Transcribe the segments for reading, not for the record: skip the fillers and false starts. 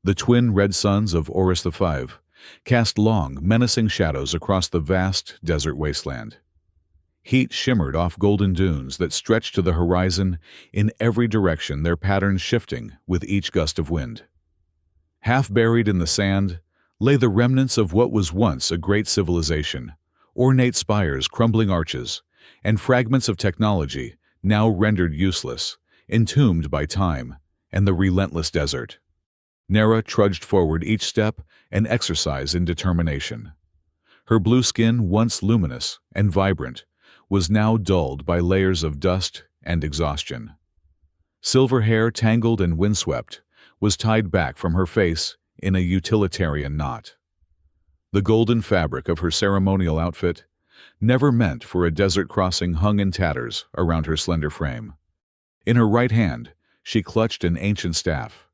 The twin red suns of Horus V cast long, menacing shadows across the vast desert wasteland. Heat shimmered off golden dunes that stretched to the horizon in every direction, their patterns shifting with each gust of wind. Half buried in the sand lay the remnants of what was once a great civilization, ornate spires, crumbling arches, and fragments of technology now rendered useless, entombed by time and the relentless desert. Nera trudged forward, each step an exercise in determination. Her blue skin, once luminous and vibrant, was now dulled by layers of dust and exhaustion. Silver hair, tangled and windswept, was tied back from her face in a utilitarian knot. The golden fabric of her ceremonial outfit, never meant for a desert crossing, hung in tatters around her slender frame. In her right hand, she clutched an ancient staff.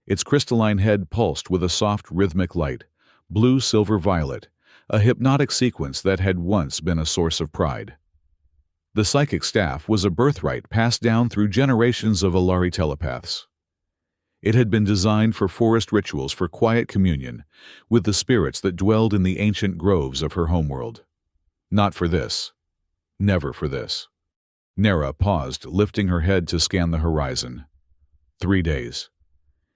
Its crystalline head pulsed with a soft, rhythmic light, blue, silver, violet, a hypnotic sequence that had once been a source of pride. The psychic staff was a birthright passed down through generations of Alari telepaths. It had been designed for forest rituals, for quiet communion with the spirits that dwelled in the ancient groves of her homeworld. Not for this. Never for this. Nera paused, lifting her head to scan the horizon. 3 days.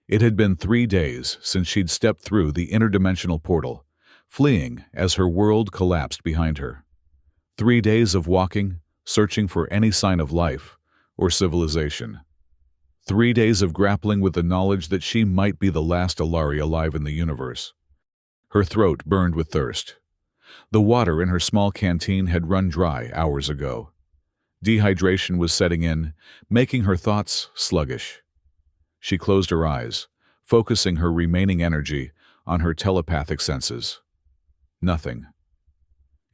It had been 3 days since she'd stepped through the interdimensional portal, fleeing as her world collapsed behind her. 3 days of walking, searching for any sign of life or civilization. 3 days of grappling with the knowledge that she might be the last Alari alive in the universe. Her throat burned with thirst. The water in her small canteen had run dry hours ago. Dehydration was setting in, making her thoughts sluggish. She closed her eyes, focusing her remaining energy on her telepathic senses. Nothing.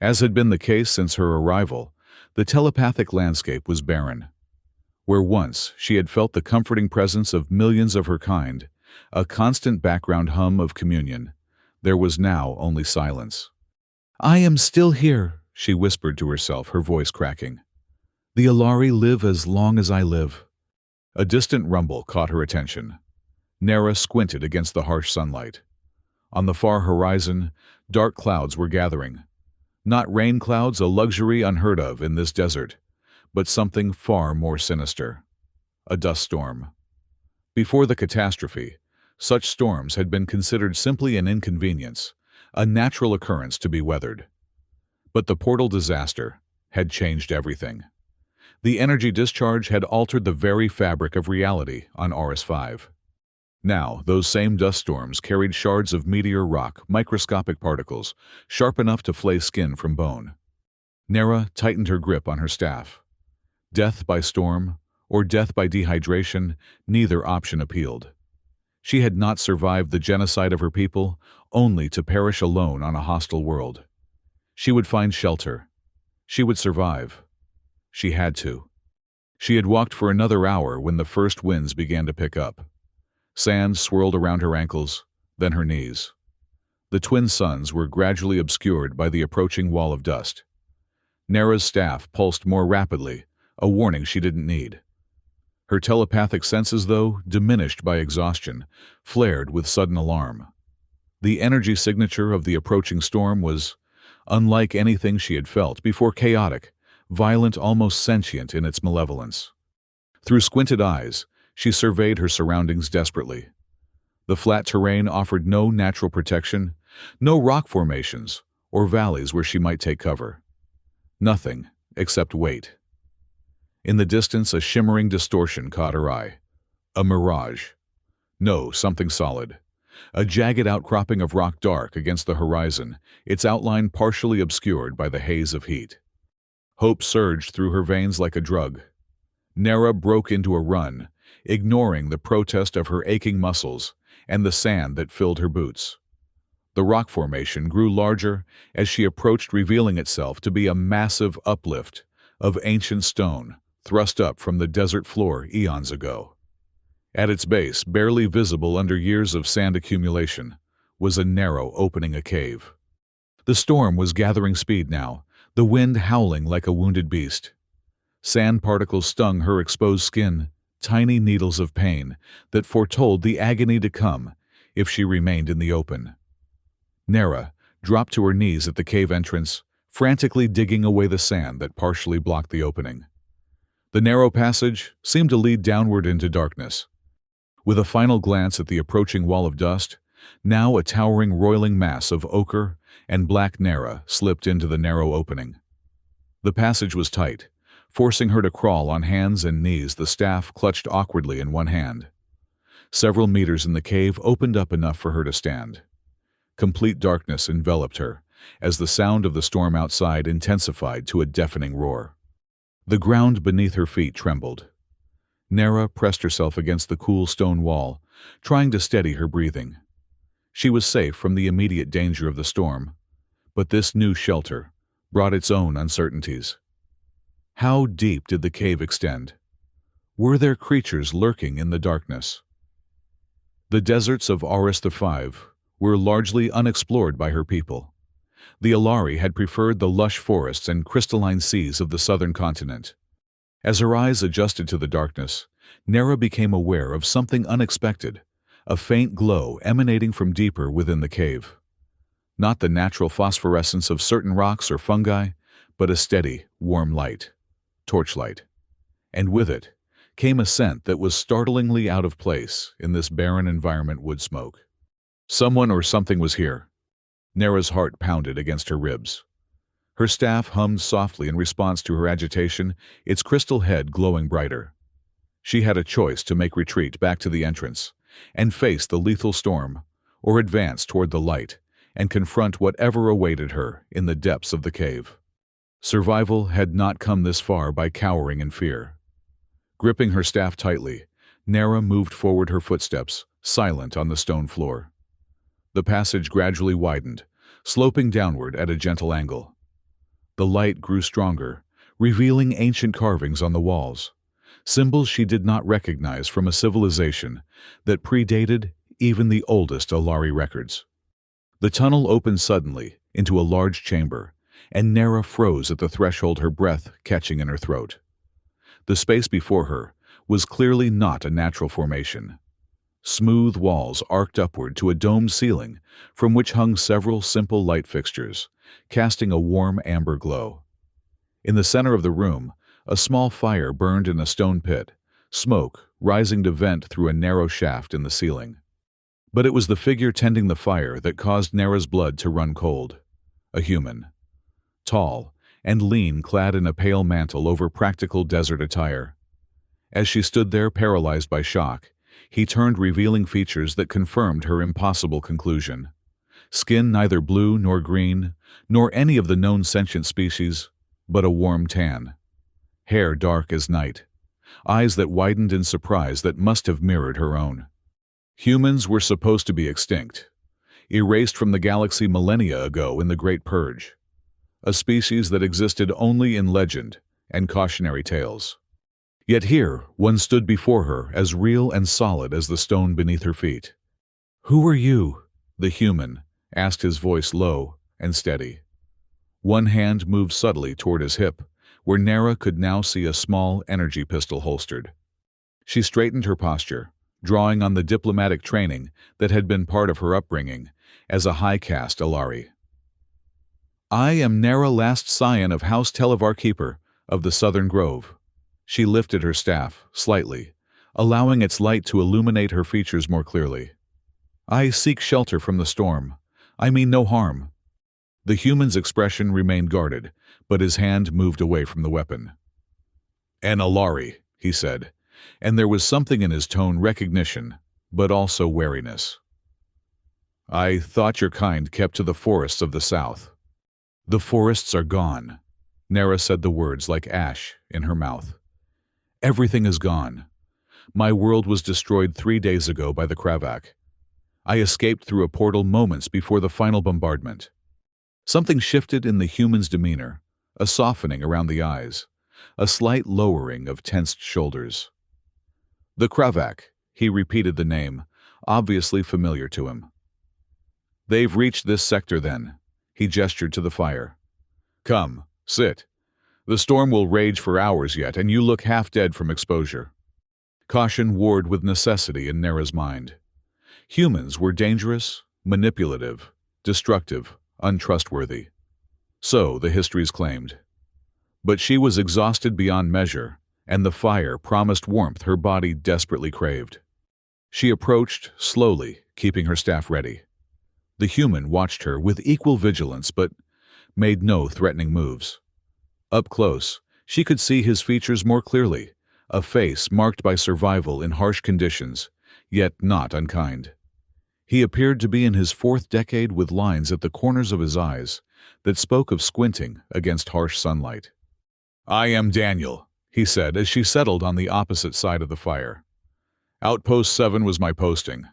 As had been the case since her arrival, the telepathic landscape was barren. Where once she had felt the comforting presence of millions of her kind, a constant background hum of communion, there was now only silence. "I am still here," she whispered to herself, her voice cracking. "The Alari live as long as I live." A distant rumble caught her attention. Nera squinted against the harsh sunlight. On the far horizon, dark clouds were gathering. Not rain clouds, a luxury unheard of in this desert, but something far more sinister. A dust storm. Before the catastrophe, such storms had been considered simply an inconvenience, a natural occurrence to be weathered. But the portal disaster had changed everything. The energy discharge had altered the very fabric of reality on Horus V. Now, those same dust storms carried shards of meteor rock, microscopic particles, sharp enough to flay skin from bone. Nera tightened her grip on her staff. Death by storm, or death by dehydration, neither option appealed. She had not survived the genocide of her people, only to perish alone on a hostile world. She would find shelter. She would survive. She had to. She had walked for another hour when the first winds began to pick up. Sand swirled around her ankles, then her knees. The twin suns were gradually obscured by the approaching wall of dust. Nera's staff pulsed more rapidly, a warning she didn't need. Her telepathic senses, though, diminished by exhaustion, flared with sudden alarm. The energy signature of the approaching storm was unlike anything she had felt before, chaotic, violent, almost sentient in its malevolence. Through squinted eyes, she surveyed her surroundings desperately. The flat terrain offered no natural protection, no rock formations or valleys where she might take cover. Nothing except weight. In the distance, a shimmering distortion caught her eye. A mirage. No, something solid. A jagged outcropping of rock, dark against the horizon, its outline partially obscured by the haze of heat. Hope surged through her veins like a drug. Nera broke into a run, ignoring the protest of her aching muscles and the sand that filled her boots. The rock formation grew larger as she approached, revealing itself to be a massive uplift of ancient stone thrust up from the desert floor eons ago. At its base, barely visible under years of sand accumulation, was a narrow opening, a cave. The storm was gathering speed now, the wind howling like a wounded beast. Sand particles stung her exposed skin, tiny needles of pain that foretold the agony to come if she remained in the open. Nera dropped to her knees at the cave entrance, frantically digging away the sand that partially blocked the opening. The narrow passage seemed to lead downward into darkness. With a final glance at the approaching wall of dust, now a towering roiling mass of ochre and black Nera slipped into the narrow opening. The passage was tight, forcing her to crawl on hands and knees, the staff clutched awkwardly in one hand. Several meters in the cave opened up enough for her to stand. Complete darkness enveloped her, as the sound of the storm outside intensified to a deafening roar. The ground beneath her feet trembled. Nera pressed herself against the cool stone wall, trying to steady her breathing. She was safe from the immediate danger of the storm, but this new shelter brought its own uncertainties. How deep did the cave extend? Were there creatures lurking in the darkness? The deserts of Auris V were largely unexplored by her people. The Alari had preferred the lush forests and crystalline seas of the southern continent. As her eyes adjusted to the darkness, Nera became aware of something unexpected, a faint glow emanating from deeper within the cave. Not the natural phosphorescence of certain rocks or fungi, but a steady, warm light, torchlight. And with it came a scent that was startlingly out of place in this barren environment. Wood smoke. Someone or something was here. Nera's heart pounded against her ribs. Her staff hummed softly in response to her agitation, its crystal head glowing brighter. She had a choice to make: retreat back to the entrance and face the lethal storm, or advance toward the light and confront whatever awaited her in the depths of the cave. Survival had not come this far by cowering in fear. Gripping her staff tightly, Nera moved forward, her footsteps silent on the stone floor. The passage gradually widened, sloping downward at a gentle angle. The light grew stronger, revealing ancient carvings on the walls, symbols she did not recognize from a civilization that predated even the oldest Alari records. The tunnel opened suddenly into a large chamber, and Nera froze at the threshold, her breath catching in her throat. The space before her was clearly not a natural formation. Smooth walls arced upward to a domed ceiling from which hung several simple light fixtures, casting a warm amber glow. In the center of the room, a small fire burned in a stone pit, smoke rising to vent through a narrow shaft in the ceiling. But it was the figure tending the fire that caused Nera's blood to run cold. A human. Tall and lean, clad in a pale mantle over practical desert attire. As she stood there paralyzed by shock, he turned, revealing features that confirmed her impossible conclusion. Skin neither blue nor green, nor any of the known sentient species, but a warm tan. Hair dark as night. Eyes that widened in surprise that must have mirrored her own. Humans were supposed to be extinct, erased from the galaxy millennia ago in the Great Purge. A species that existed only in legend and cautionary tales. Yet here, one stood before her as real and solid as the stone beneath her feet. "Who are you?" the human asked, his voice low and steady. One hand moved subtly toward his hip, where Nera could now see a small energy pistol holstered. She straightened her posture, drawing on the diplomatic training that had been part of her upbringing as a high-caste Alari. "I am Nera, last scion of House Televar Keeper of the Southern Grove." She lifted her staff slightly, allowing its light to illuminate her features more clearly. "I seek shelter from the storm. I mean no harm." The human's expression remained guarded, but his hand moved away from the weapon. "An Alari," he said, and there was something in his tone: recognition, but also wariness. "I thought your kind kept to the forests of the south." "The forests are gone." Nera said the words like ash in her mouth. "Everything is gone. My world was destroyed 3 days ago by the Kravak. I escaped through a portal moments before the final bombardment." Something shifted in the human's demeanor, a softening around the eyes, a slight lowering of tensed shoulders. "The Kravak," he repeated the name, obviously familiar to him. "They've reached this sector then." He gestured to the fire. "Come, sit. The storm will rage for hours yet, and you look half dead from exposure." Caution warred with necessity in Nera's mind. Humans were dangerous, manipulative, destructive, untrustworthy. So the histories claimed. But she was exhausted beyond measure, and the fire promised warmth her body desperately craved. She approached, slowly, keeping her staff ready. The human watched her with equal vigilance but made no threatening moves. Up close, she could see his features more clearly, a face marked by survival in harsh conditions, yet not unkind. He appeared to be in his fourth decade with lines at the corners of his eyes that spoke of squinting against harsh sunlight. "I am Daniel," he said as she settled on the opposite side of the fire. "Outpost 7 was my posting.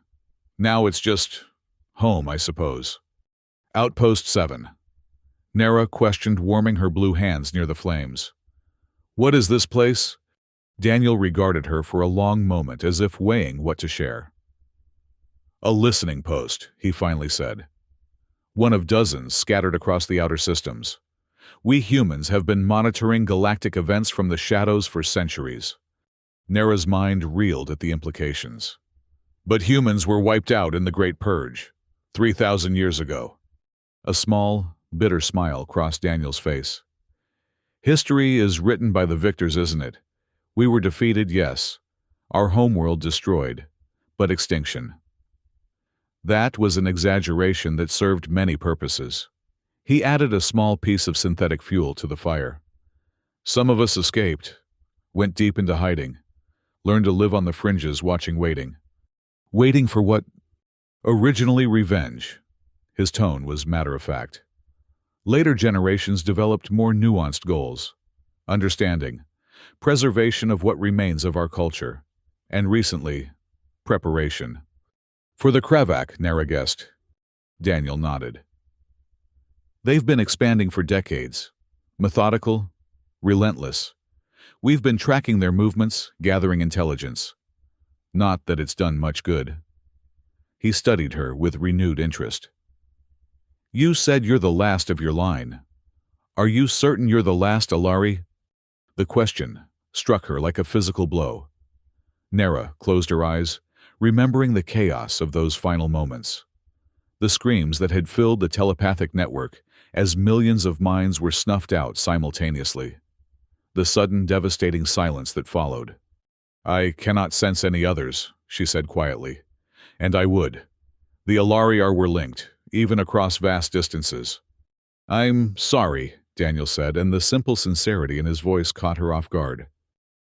Now it's just home, I suppose." "Outpost 7." Nara questioned, warming her blue hands near the flames. "What is this place?" Daniel regarded her for a long moment as if weighing what to share. "A listening post," he finally said. "One of dozens scattered across the outer systems. We humans have been monitoring galactic events from the shadows for centuries." Nara's mind reeled at the implications. "But humans were wiped out in the Great Purge, 3,000 years ago." A small, bitter smile crossed Daniel's face. "History is written by the victors, isn't it? We were defeated, yes. Our homeworld destroyed. But extinction. That was an exaggeration that served many purposes." He added a small piece of synthetic fuel to the fire. "Some of us escaped, went deep into hiding, learned to live on the fringes waiting. Waiting for what? Originally revenge." His tone was matter-of-fact. "Later generations developed more nuanced goals. Understanding, preservation of what remains of our culture, and recently, preparation." "For the Krevak," Nara guessed. Daniel nodded. "They've been expanding for decades. Methodical, relentless. We've been tracking their movements, gathering intelligence. Not that it's done much good." He studied her with renewed interest. "You said you're the last of your line. Are you certain you're the last Alari?" The question struck her like a physical blow. Nara closed her eyes, remembering the chaos of those final moments. The screams that had filled the telepathic network as millions of minds were snuffed out simultaneously. The sudden, devastating silence that followed. "I cannot sense any others," she said quietly. "And I would. The Alariar were linked, even across vast distances." "I'm sorry," Daniel said, and the simple sincerity in his voice caught her off guard.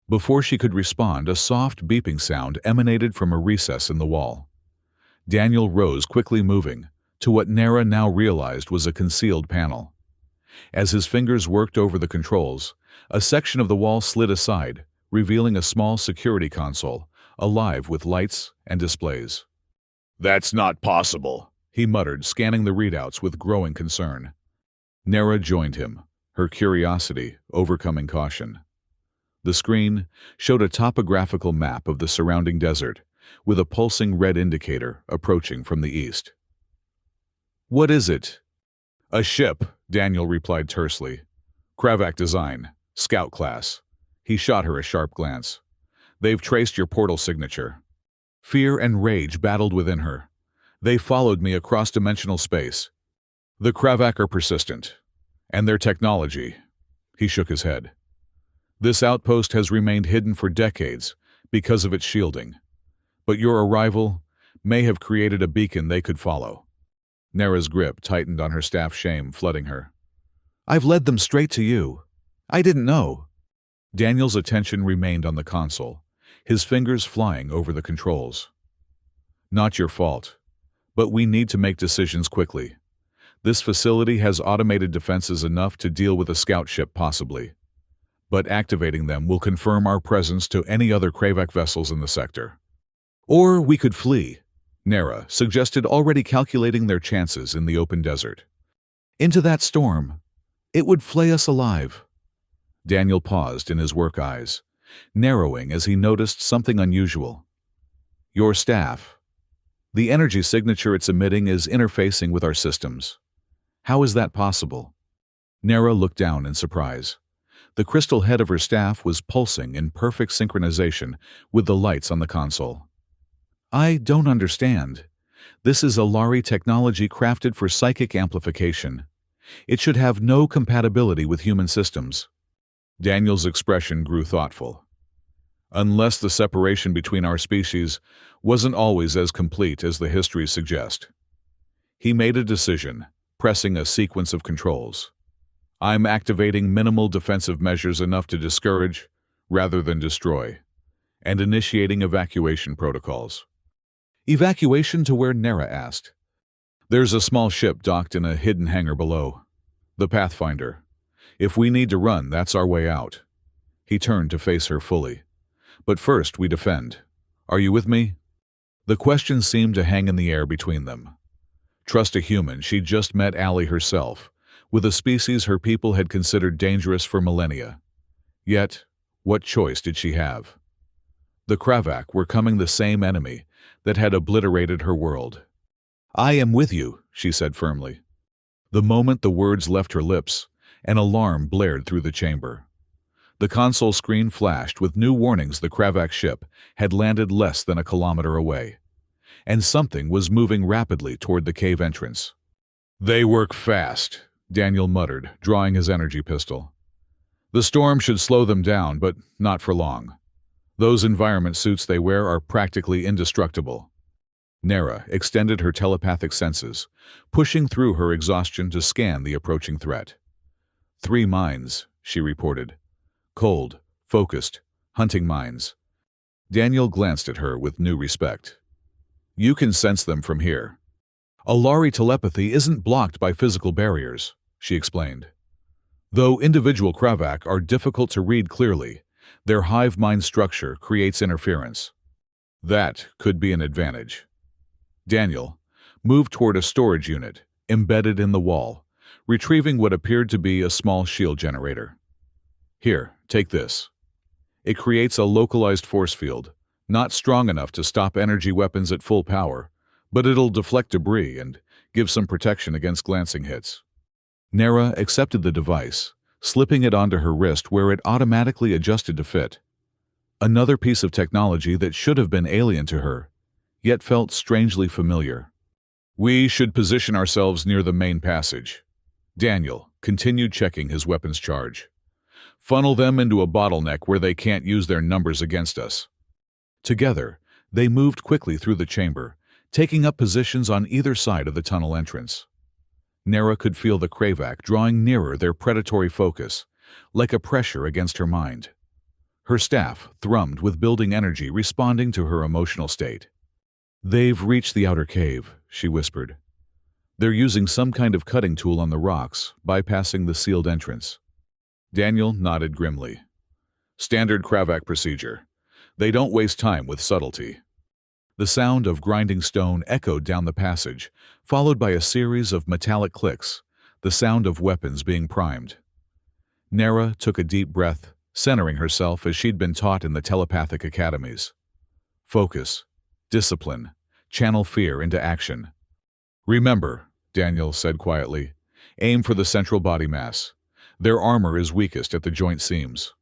Before she could respond, a soft beeping sound emanated from a recess in the wall. Daniel rose, quickly moving to what Nara now realized was a concealed panel. As his fingers worked over the controls, a section of the wall slid aside, revealing a small security console, alive with lights and displays. "That's not possible," he muttered, scanning the readouts with growing concern. Nara joined him, her curiosity overcoming caution. The screen showed a topographical map of the surrounding desert, with a pulsing red indicator approaching from the east. "What is it?" "A ship," Daniel replied tersely. "Krevak design, scout class." He shot her a sharp glance. "They've traced your portal signature." Fear and rage battled within her. "They followed me across dimensional space. The Krevak are persistent. And their technology." He shook his head. "This outpost has remained hidden for decades because of its shielding. But your arrival may have created a beacon they could follow." Nara's grip tightened on her staff, shame flooding her. "I've led them straight to you. I didn't know." Daniel's attention remained on the console, his fingers flying over the controls. "Not your fault. But we need to make decisions quickly. This facility has automated defenses enough to deal with a scout ship possibly. But activating them will confirm our presence to any other Krevak vessels in the sector. Or we could flee," Nara suggested, already calculating their chances in the open desert. "Into that storm. It would flay us alive." Daniel paused in his work eyes, narrowing as he noticed something unusual. "Your staff. The energy signature it's emitting is interfacing with our systems. How is that possible?" Nara looked down in surprise. The crystal head of her staff was pulsing in perfect synchronization with the lights on the console. "I don't understand." This is Alari technology crafted for psychic amplification. It should have no compatibility with human systems. Daniel's expression grew thoughtful. Unless the separation between our species wasn't always as complete as the histories suggest. He made a decision, pressing a sequence of controls. I'm activating minimal defensive measures enough to discourage, rather than destroy, and initiating evacuation protocols. Evacuation to where, Nera asked. There's a small ship docked in a hidden hangar below. The Pathfinder. If we need to run, that's our way out. He turned to face her fully. But first, we defend. Are you with me? The question seemed to hang in the air between them. Trust a human, she'd just met Allie herself, with a species her people had considered dangerous for millennia. Yet, what choice did she have? The Kravak were coming the same enemy that had obliterated her world. I am with you, she said firmly. The moment the words left her lips, an alarm blared through the chamber. The console screen flashed with new warnings the Kravak ship had landed less than a kilometer away, and something was moving rapidly toward the cave entrance. They work fast, Daniel muttered, drawing his energy pistol. The storm should slow them down, but not for long. Those environment suits they wear are practically indestructible. Nera extended her telepathic senses, pushing through her exhaustion to scan the approaching threat. 3 mines, she reported. Cold, focused, hunting mines. Daniel glanced at her with new respect. You can sense them from here. Alari telepathy isn't blocked by physical barriers, she explained. Though individual Kravak are difficult to read clearly, their hive mind structure creates interference. That could be an advantage. Daniel moved toward a storage unit, embedded in the wall, retrieving what appeared to be a small shield generator. Here, take this. It creates a localized force field, not strong enough to stop energy weapons at full power, but it'll deflect debris and give some protection against glancing hits. Nera accepted the device, slipping it onto her wrist where it automatically adjusted to fit. Another piece of technology that should have been alien to her, yet felt strangely familiar. We should position ourselves near the main passage. Daniel continued checking his weapons charge. Funnel them into a bottleneck where they can't use their numbers against us. Together, they moved quickly through the chamber, taking up positions on either side of the tunnel entrance. Nera could feel the Kravak drawing nearer their predatory focus, like a pressure against her mind. Her staff thrummed with building energy responding to her emotional state. They've reached the outer cave, she whispered. They're using some kind of cutting tool on the rocks, bypassing the sealed entrance. Daniel nodded grimly. Standard Kravak procedure. They don't waste time with subtlety. The sound of grinding stone echoed down the passage, followed by a series of metallic clicks, the sound of weapons being primed. Nera took a deep breath, centering herself as she'd been taught in the telepathic academies. Focus, discipline, channel fear into action. Remember, Daniel said quietly, aim for the central body mass. Their armor is weakest at the joint seams.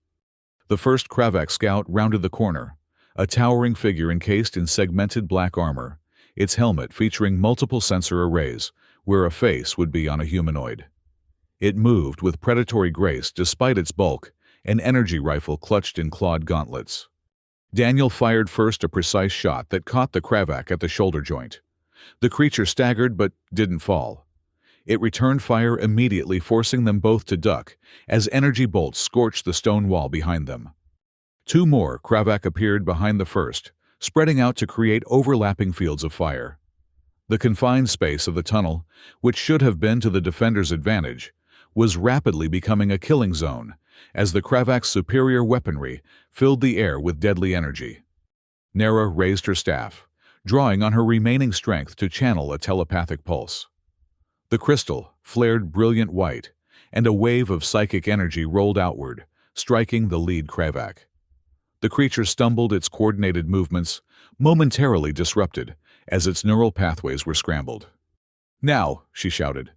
The first Kravak scout rounded the corner, a towering figure encased in segmented black armor, its helmet featuring multiple sensor arrays, where a face would be on a humanoid. It moved with predatory grace despite its bulk, an energy rifle clutched in clawed gauntlets. Daniel fired first a precise shot that caught the Kravak at the shoulder joint. The creature staggered but didn't fall. It returned fire immediately, forcing them both to duck as energy bolts scorched the stone wall behind them. 2 more Kravak appeared behind the first, spreading out to create overlapping fields of fire. The confined space of the tunnel, which should have been to the defenders' advantage, was rapidly becoming a killing zone as the Kravak's superior weaponry filled the air with deadly energy. Nera raised her staff, drawing on her remaining strength to channel a telepathic pulse. The crystal flared brilliant white, and a wave of psychic energy rolled outward, striking the lead Kravak. The creature stumbled, its coordinated movements momentarily disrupted as its neural pathways were scrambled. Now, she shouted.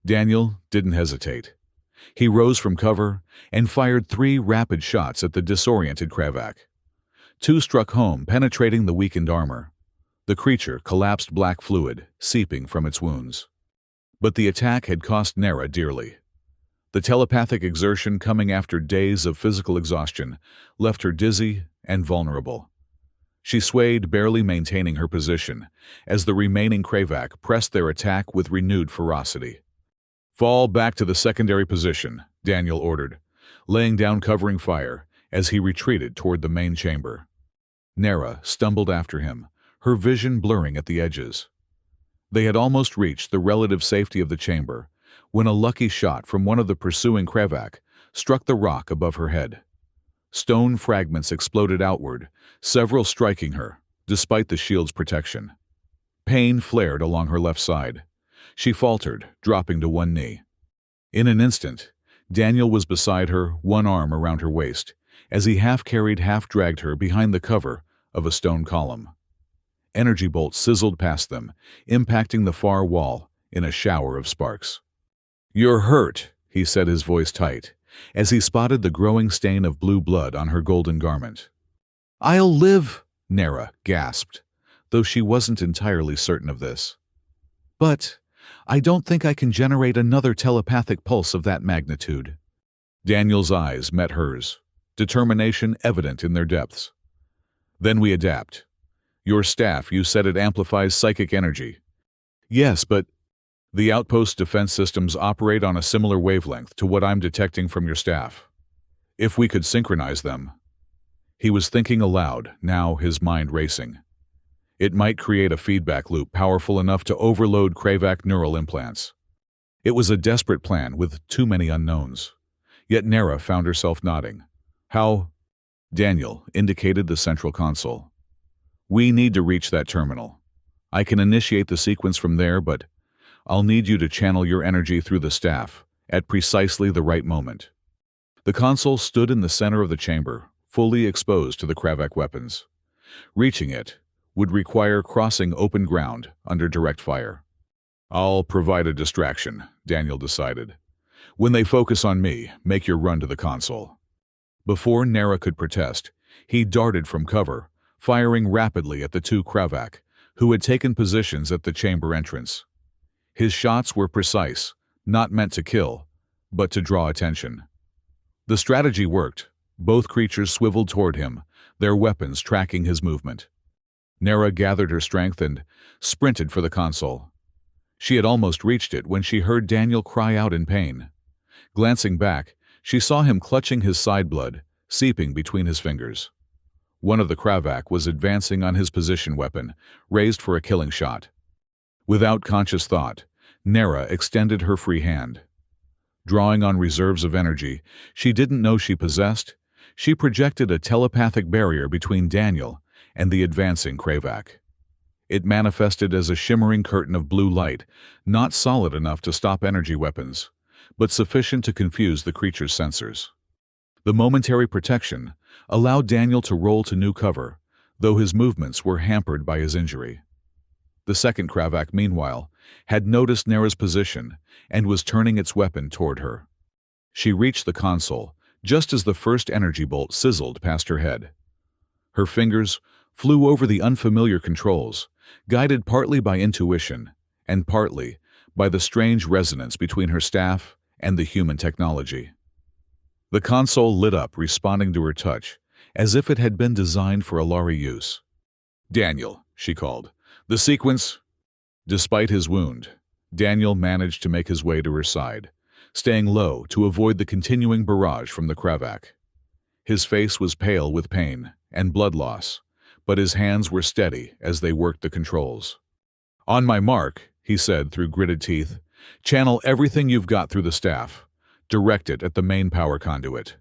Daniel didn't hesitate. He rose from cover and fired 3 rapid shots at the disoriented Kravak. 2 struck home, penetrating the weakened armor. The creature collapsed, black fluid seeping from its wounds. But the attack had cost Nera dearly. The telepathic exertion coming after days of physical exhaustion left her dizzy and vulnerable. She swayed, barely maintaining her position, as the remaining Kravak pressed their attack with renewed ferocity. "Fall back to the secondary position," Daniel ordered, laying down covering fire as he retreated toward the main chamber. Nera stumbled after him, her vision blurring at the edges. They had almost reached the relative safety of the chamber when a lucky shot from one of the pursuing Kravak struck the rock above her head. Stone fragments exploded outward, several striking her, despite the shield's protection. Pain flared along her left side. She faltered, dropping to one knee. In an instant, Daniel was beside her, one arm around her waist, as he half-carried, half-dragged her behind the cover of a stone column. Energy bolts sizzled past them, impacting the far wall in a shower of sparks. "You're hurt," he said, his voice tight, as he spotted the growing stain of blue blood on her golden garment. "I'll live," Nera gasped, though she wasn't entirely certain of this. "But I don't think I can generate another telepathic pulse of that magnitude." Daniel's eyes met hers, determination evident in their depths. "Then we adapt. Your staff, you said it amplifies psychic energy." "Yes, but the outpost defense systems operate on a similar wavelength to what I'm detecting from your staff. If we could synchronize them." He was thinking aloud, now his mind racing. It might create a feedback loop powerful enough to overload Kravak neural implants. It was a desperate plan with too many unknowns. Yet Nera found herself nodding. "How?" Daniel indicated the central console. "We need to reach that terminal. I can initiate the sequence from there, but I'll need you to channel your energy through the staff at precisely the right moment." The console stood in the center of the chamber, fully exposed to the Kravak weapons. Reaching it would require crossing open ground under direct fire. "I'll provide a distraction," Daniel decided. "When they focus on me, make your run to the console." Before Nera could protest, he darted from cover, firing rapidly at the two Kravak, who had taken positions at the chamber entrance. His shots were precise, not meant to kill, but to draw attention. The strategy worked. Both creatures swiveled toward him, their weapons tracking his movement. Nera gathered her strength and sprinted for the console. She had almost reached it when she heard Daniel cry out in pain. Glancing back, she saw him clutching his side blood, seeping between his fingers. One of the Kravak was advancing on his position weapon, raised for a killing shot. Without conscious thought, Nera extended her free hand. Drawing on reserves of energy she didn't know she possessed, she projected a telepathic barrier between Daniel and the advancing Kravak. It manifested as a shimmering curtain of blue light, not solid enough to stop energy weapons, but sufficient to confuse the creature's sensors. The momentary protection allowed Daniel to roll to new cover, though his movements were hampered by his injury. The second Kravak, meanwhile, had noticed Nera's position and was turning its weapon toward her. She reached the console just as the first energy bolt sizzled past her head. Her fingers flew over the unfamiliar controls, guided partly by intuition and partly by the strange resonance between her staff and the human technology. The console lit up, responding to her touch, as if it had been designed for Alari use. "Daniel," she called, "the sequence—" Despite his wound, Daniel managed to make his way to her side, staying low to avoid the continuing barrage from the Kravak. His face was pale with pain and blood loss, but his hands were steady as they worked the controls. "On my mark," he said through gritted teeth, "channel everything you've got through the staff. Direct it at the main power conduit."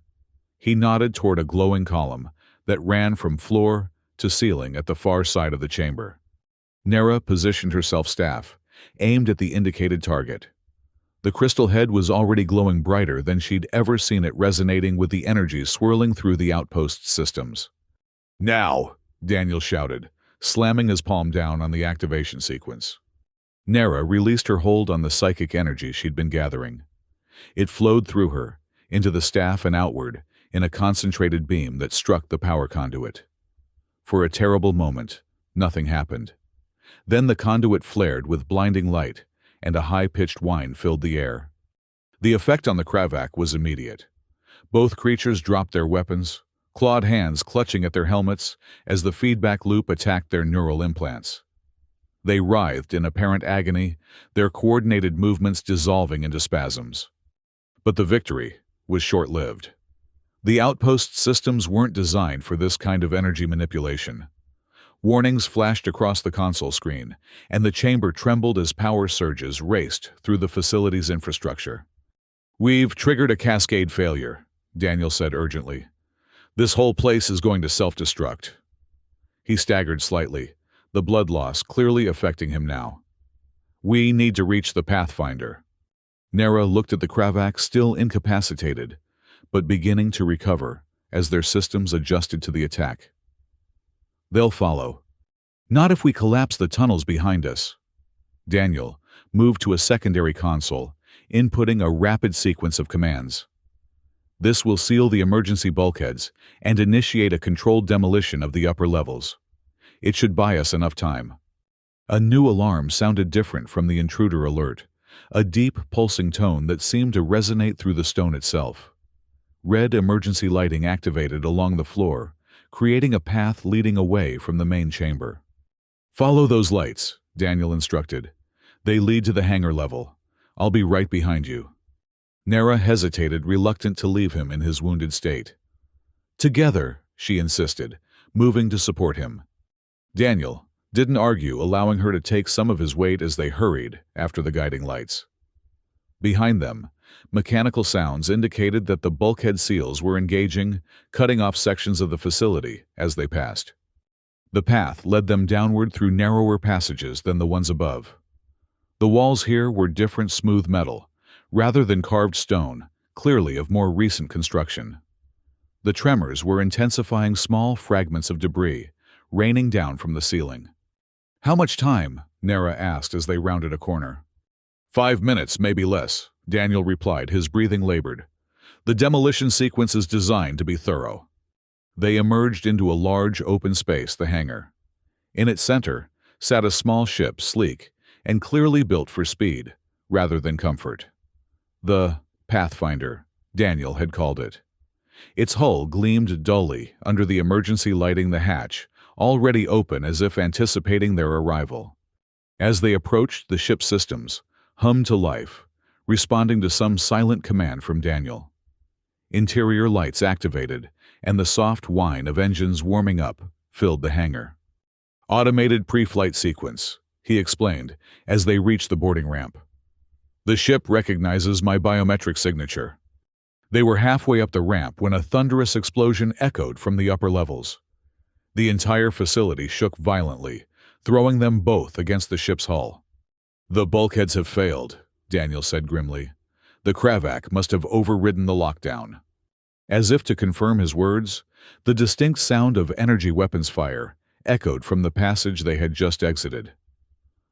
He nodded toward a glowing column that ran from floor to ceiling at the far side of the chamber. Nera positioned herself staff, aimed at the indicated target. The crystal head was already glowing brighter than she'd ever seen it, resonating with the energy swirling through the outpost systems. "Now!" Daniel shouted, slamming his palm down on the activation sequence. Nera released her hold on the psychic energy she'd been gathering. It flowed through her, into the staff and outward, in a concentrated beam that struck the power conduit. For a terrible moment, nothing happened. Then the conduit flared with blinding light, and a high-pitched whine filled the air. The effect on the Kravak was immediate. Both creatures dropped their weapons, clawed hands clutching at their helmets as the feedback loop attacked their neural implants. They writhed in apparent agony, their coordinated movements dissolving into spasms. But the victory was short-lived. The outpost systems weren't designed for this kind of energy manipulation. Warnings flashed across the console screen, and the chamber trembled as power surges raced through the facility's infrastructure. "We've triggered a cascade failure," Daniel said urgently. "This whole place is going to self-destruct." He staggered slightly, the blood loss clearly affecting him now. "We need to reach the Pathfinder." Nera looked at the Kravak, still incapacitated, but beginning to recover as their systems adjusted to the attack. "They'll follow. Not if we collapse the tunnels behind us." Daniel moved to a secondary console, inputting a rapid sequence of commands. This will seal the emergency bulkheads and initiate a controlled demolition of the upper levels. It should buy us enough time. A new alarm sounded different from the intruder alert, a deep, pulsing tone that seemed to resonate through the stone itself. Red emergency lighting activated along the floor, creating a path leading away from the main chamber. "Follow those lights," Daniel instructed. "They lead to the hangar level. I'll be right behind you." Nera hesitated, reluctant to leave him in his wounded state. "Together," she insisted, moving to support him. Daniel didn't argue, allowing her to take some of his weight as they hurried after the guiding lights. Behind them, mechanical sounds indicated that the bulkhead seals were engaging, cutting off sections of the facility as they passed. The path led them downward through narrower passages than the ones above. The walls here were different, smooth metal, rather than carved stone, clearly of more recent construction. The tremors were intensifying, small fragments of debris raining down from the ceiling. "How much time?" Nera asked as they rounded a corner. 5 minutes, maybe less," Daniel replied, his breathing labored. "The demolition sequence is designed to be thorough." They emerged into a large open space, the hangar. In its center sat a small ship, sleek and clearly built for speed, rather than comfort. The Pathfinder, Daniel had called it. Its hull gleamed dully under the emergency lighting, the hatch already open as if anticipating their arrival. As they approached, the ship's systems hummed to life, responding to some silent command from Daniel. Interior lights activated, and the soft whine of engines warming up filled the hangar. "Automated pre-flight sequence," he explained as they reached the boarding ramp. "The ship recognizes my biometric signature." They were halfway up the ramp when a thunderous explosion echoed from the upper levels. The entire facility shook violently, throwing them both against the ship's hull. "The bulkheads have failed," Daniel said grimly. "The Kravak must have overridden the lockdown." As if to confirm his words, the distinct sound of energy weapons fire echoed from the passage they had just exited.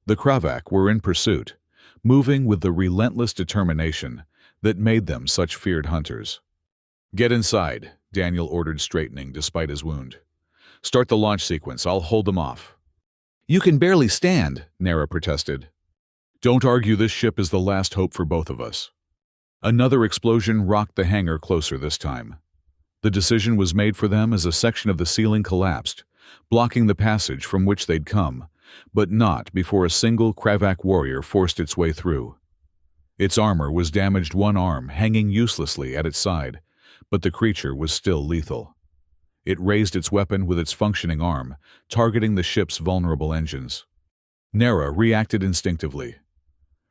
The Kravak were in pursuit, moving with the relentless determination that made them such feared hunters. "Get inside," Daniel ordered, straightening despite his wound. "Start the launch sequence. I'll hold them off." "You can barely stand," Nera protested. "Don't argue. This ship is the last hope for both of us." Another explosion rocked the hangar closer this time. The decision was made for them as a section of the ceiling collapsed, blocking the passage from which they'd come, but not before a single Kravak warrior forced its way through. Its armor was damaged, one arm hanging uselessly at its side, but the creature was still lethal. It raised its weapon with its functioning arm, targeting the ship's vulnerable engines. Nera reacted instinctively.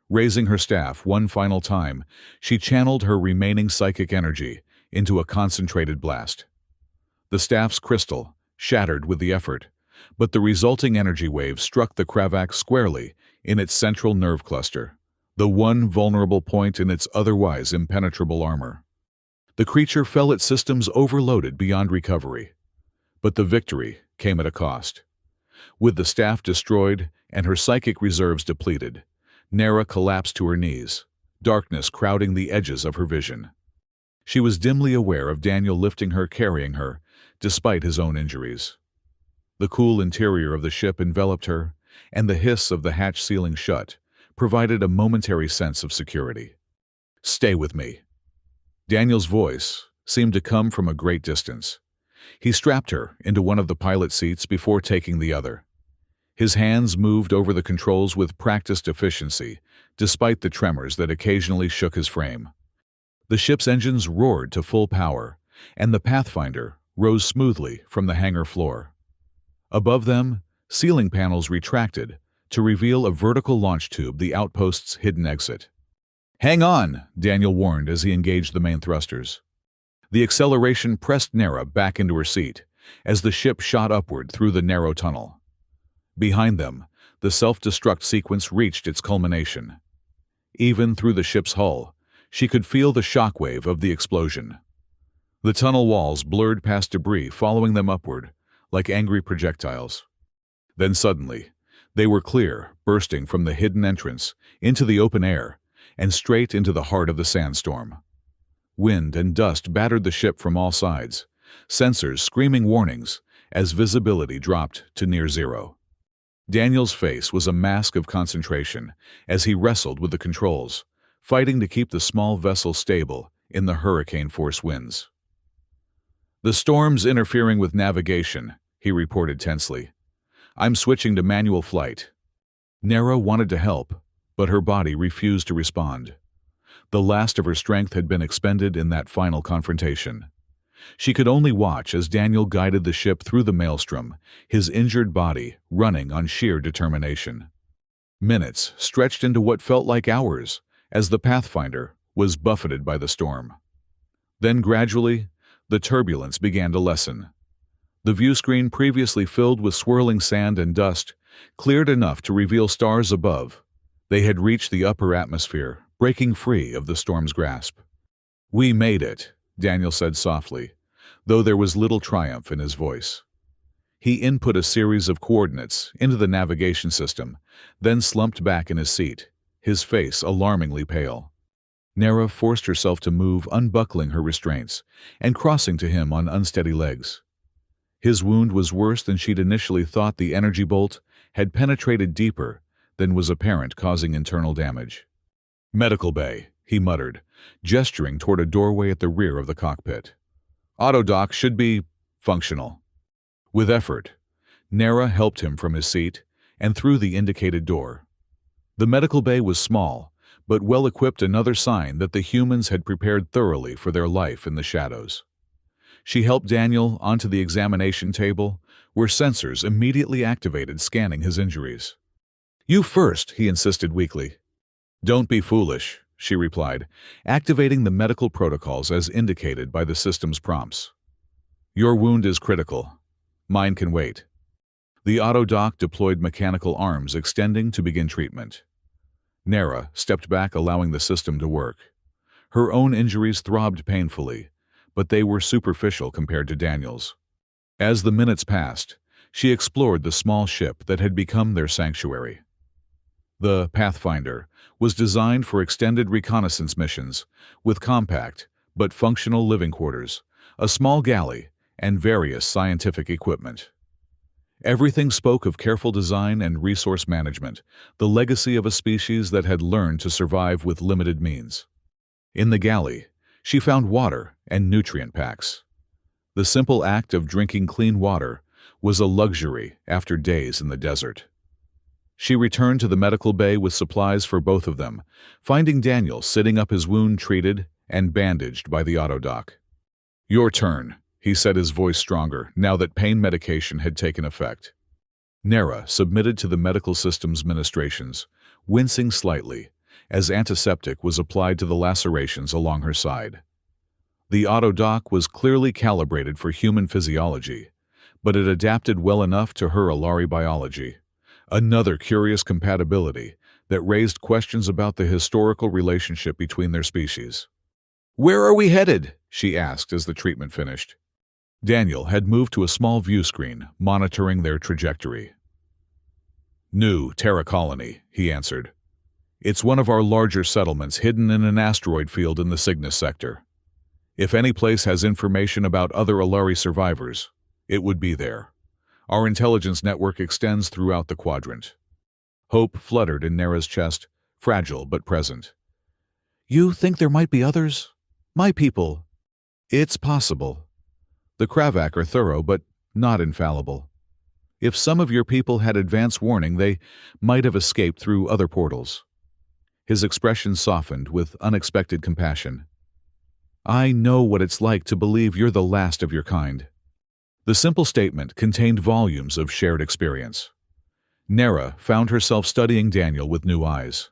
Raising her staff one final time, she channeled her remaining psychic energy into a concentrated blast. The staff's crystal shattered with the effort, but the resulting energy wave struck the Kravak squarely in its central nerve cluster, the one vulnerable point in its otherwise impenetrable armor. The creature fell, its systems overloaded beyond recovery. But the victory came at a cost. With the staff destroyed and her psychic reserves depleted, Nera collapsed to her knees, darkness crowding the edges of her vision. She was dimly aware of Daniel lifting her, carrying her, despite his own injuries. The cool interior of the ship enveloped her, and the hiss of the hatch sealing shut provided a momentary sense of security. "Stay with me." Daniel's voice seemed to come from a great distance. He strapped her into one of the pilot seats before taking the other. His hands moved over the controls with practiced efficiency, despite the tremors that occasionally shook his frame. The ship's engines roared to full power, and the Pathfinder rose smoothly from the hangar floor. Above them, ceiling panels retracted to reveal a vertical launch tube, the outpost's hidden exit. "Hang on," Daniel warned as he engaged the main thrusters. The acceleration pressed Nera back into her seat as the ship shot upward through the narrow tunnel. Behind them, the self-destruct sequence reached its culmination. Even through the ship's hull, she could feel the shockwave of the explosion. The tunnel walls blurred past debris following them upward, like angry projectiles. Then suddenly, they were clear, bursting from the hidden entrance into the open air and straight into the heart of the sandstorm. Wind and dust battered the ship from all sides, sensors screaming warnings as visibility dropped to near zero. Daniel's face was a mask of concentration as he wrestled with the controls, fighting to keep the small vessel stable in the hurricane-force winds. "The storm's interfering with navigation," he reported tensely. "I'm switching to manual flight." Nera wanted to help, but her body refused to respond. The last of her strength had been expended in that final confrontation. She could only watch as Daniel guided the ship through the maelstrom, his injured body running on sheer determination. Minutes stretched into what felt like hours as the Pathfinder was buffeted by the storm. Then gradually, the turbulence began to lessen. The viewscreen, previously filled with swirling sand and dust, cleared enough to reveal stars above. They had reached the upper atmosphere, breaking free of the storm's grasp. "We made it," Daniel said softly, though there was little triumph in his voice. He input a series of coordinates into the navigation system, then slumped back in his seat, his face alarmingly pale. Nera forced herself to move, unbuckling her restraints and crossing to him on unsteady legs. His wound was worse than she'd initially thought. The energy bolt had penetrated deeper than was apparent, causing internal damage. "Medical bay," he muttered, gesturing toward a doorway at the rear of the cockpit. "Autodock should be functional." With effort, Nera helped him from his seat and through the indicated door. The medical bay was small, but well-equipped, another sign that the humans had prepared thoroughly for their life in the shadows. She helped Daniel onto the examination table, where sensors immediately activated, scanning his injuries. "You first," he insisted weakly. "Don't be foolish," she replied, activating the medical protocols as indicated by the system's prompts. "Your wound is critical. Mine can wait." The autodoc deployed mechanical arms extending to begin treatment. Nera stepped back, allowing the system to work. Her own injuries throbbed painfully, but they were superficial compared to Daniel's. As the minutes passed, she explored the small ship that had become their sanctuary. The Pathfinder was designed for extended reconnaissance missions, with compact but functional living quarters, a small galley, and various scientific equipment. Everything spoke of careful design and resource management, the legacy of a species that had learned to survive with limited means. In the galley, she found water and nutrient packs. The simple act of drinking clean water was a luxury after days in the desert. She returned to the medical bay with supplies for both of them, finding Daniel sitting up, his wound treated and bandaged by the autodoc. "Your turn," he said, his voice stronger now that pain medication had taken effect. Nera submitted to the medical system's ministrations, wincing slightly as antiseptic was applied to the lacerations along her side. The autodoc was clearly calibrated for human physiology, but it adapted well enough to her Alari biology. Another curious compatibility that raised questions about the historical relationship between their species. "Where are we headed?" she asked as the treatment finished. Daniel had moved to a small view screen, monitoring their trajectory. "New Terra Colony," he answered. "It's one of our larger settlements hidden in an asteroid field in the Cygnus sector. If any place has information about other Alari survivors, it would be there. Our intelligence network extends throughout the quadrant." Hope fluttered in Nera's chest, fragile but present. "You think there might be others? My people." "It's possible. The Kravak are thorough, but not infallible. If some of your people had advance warning, they might have escaped through other portals." His expression softened with unexpected compassion. "I know what it's like to believe you're the last of your kind." The simple statement contained volumes of shared experience. Nera found herself studying Daniel with new eyes.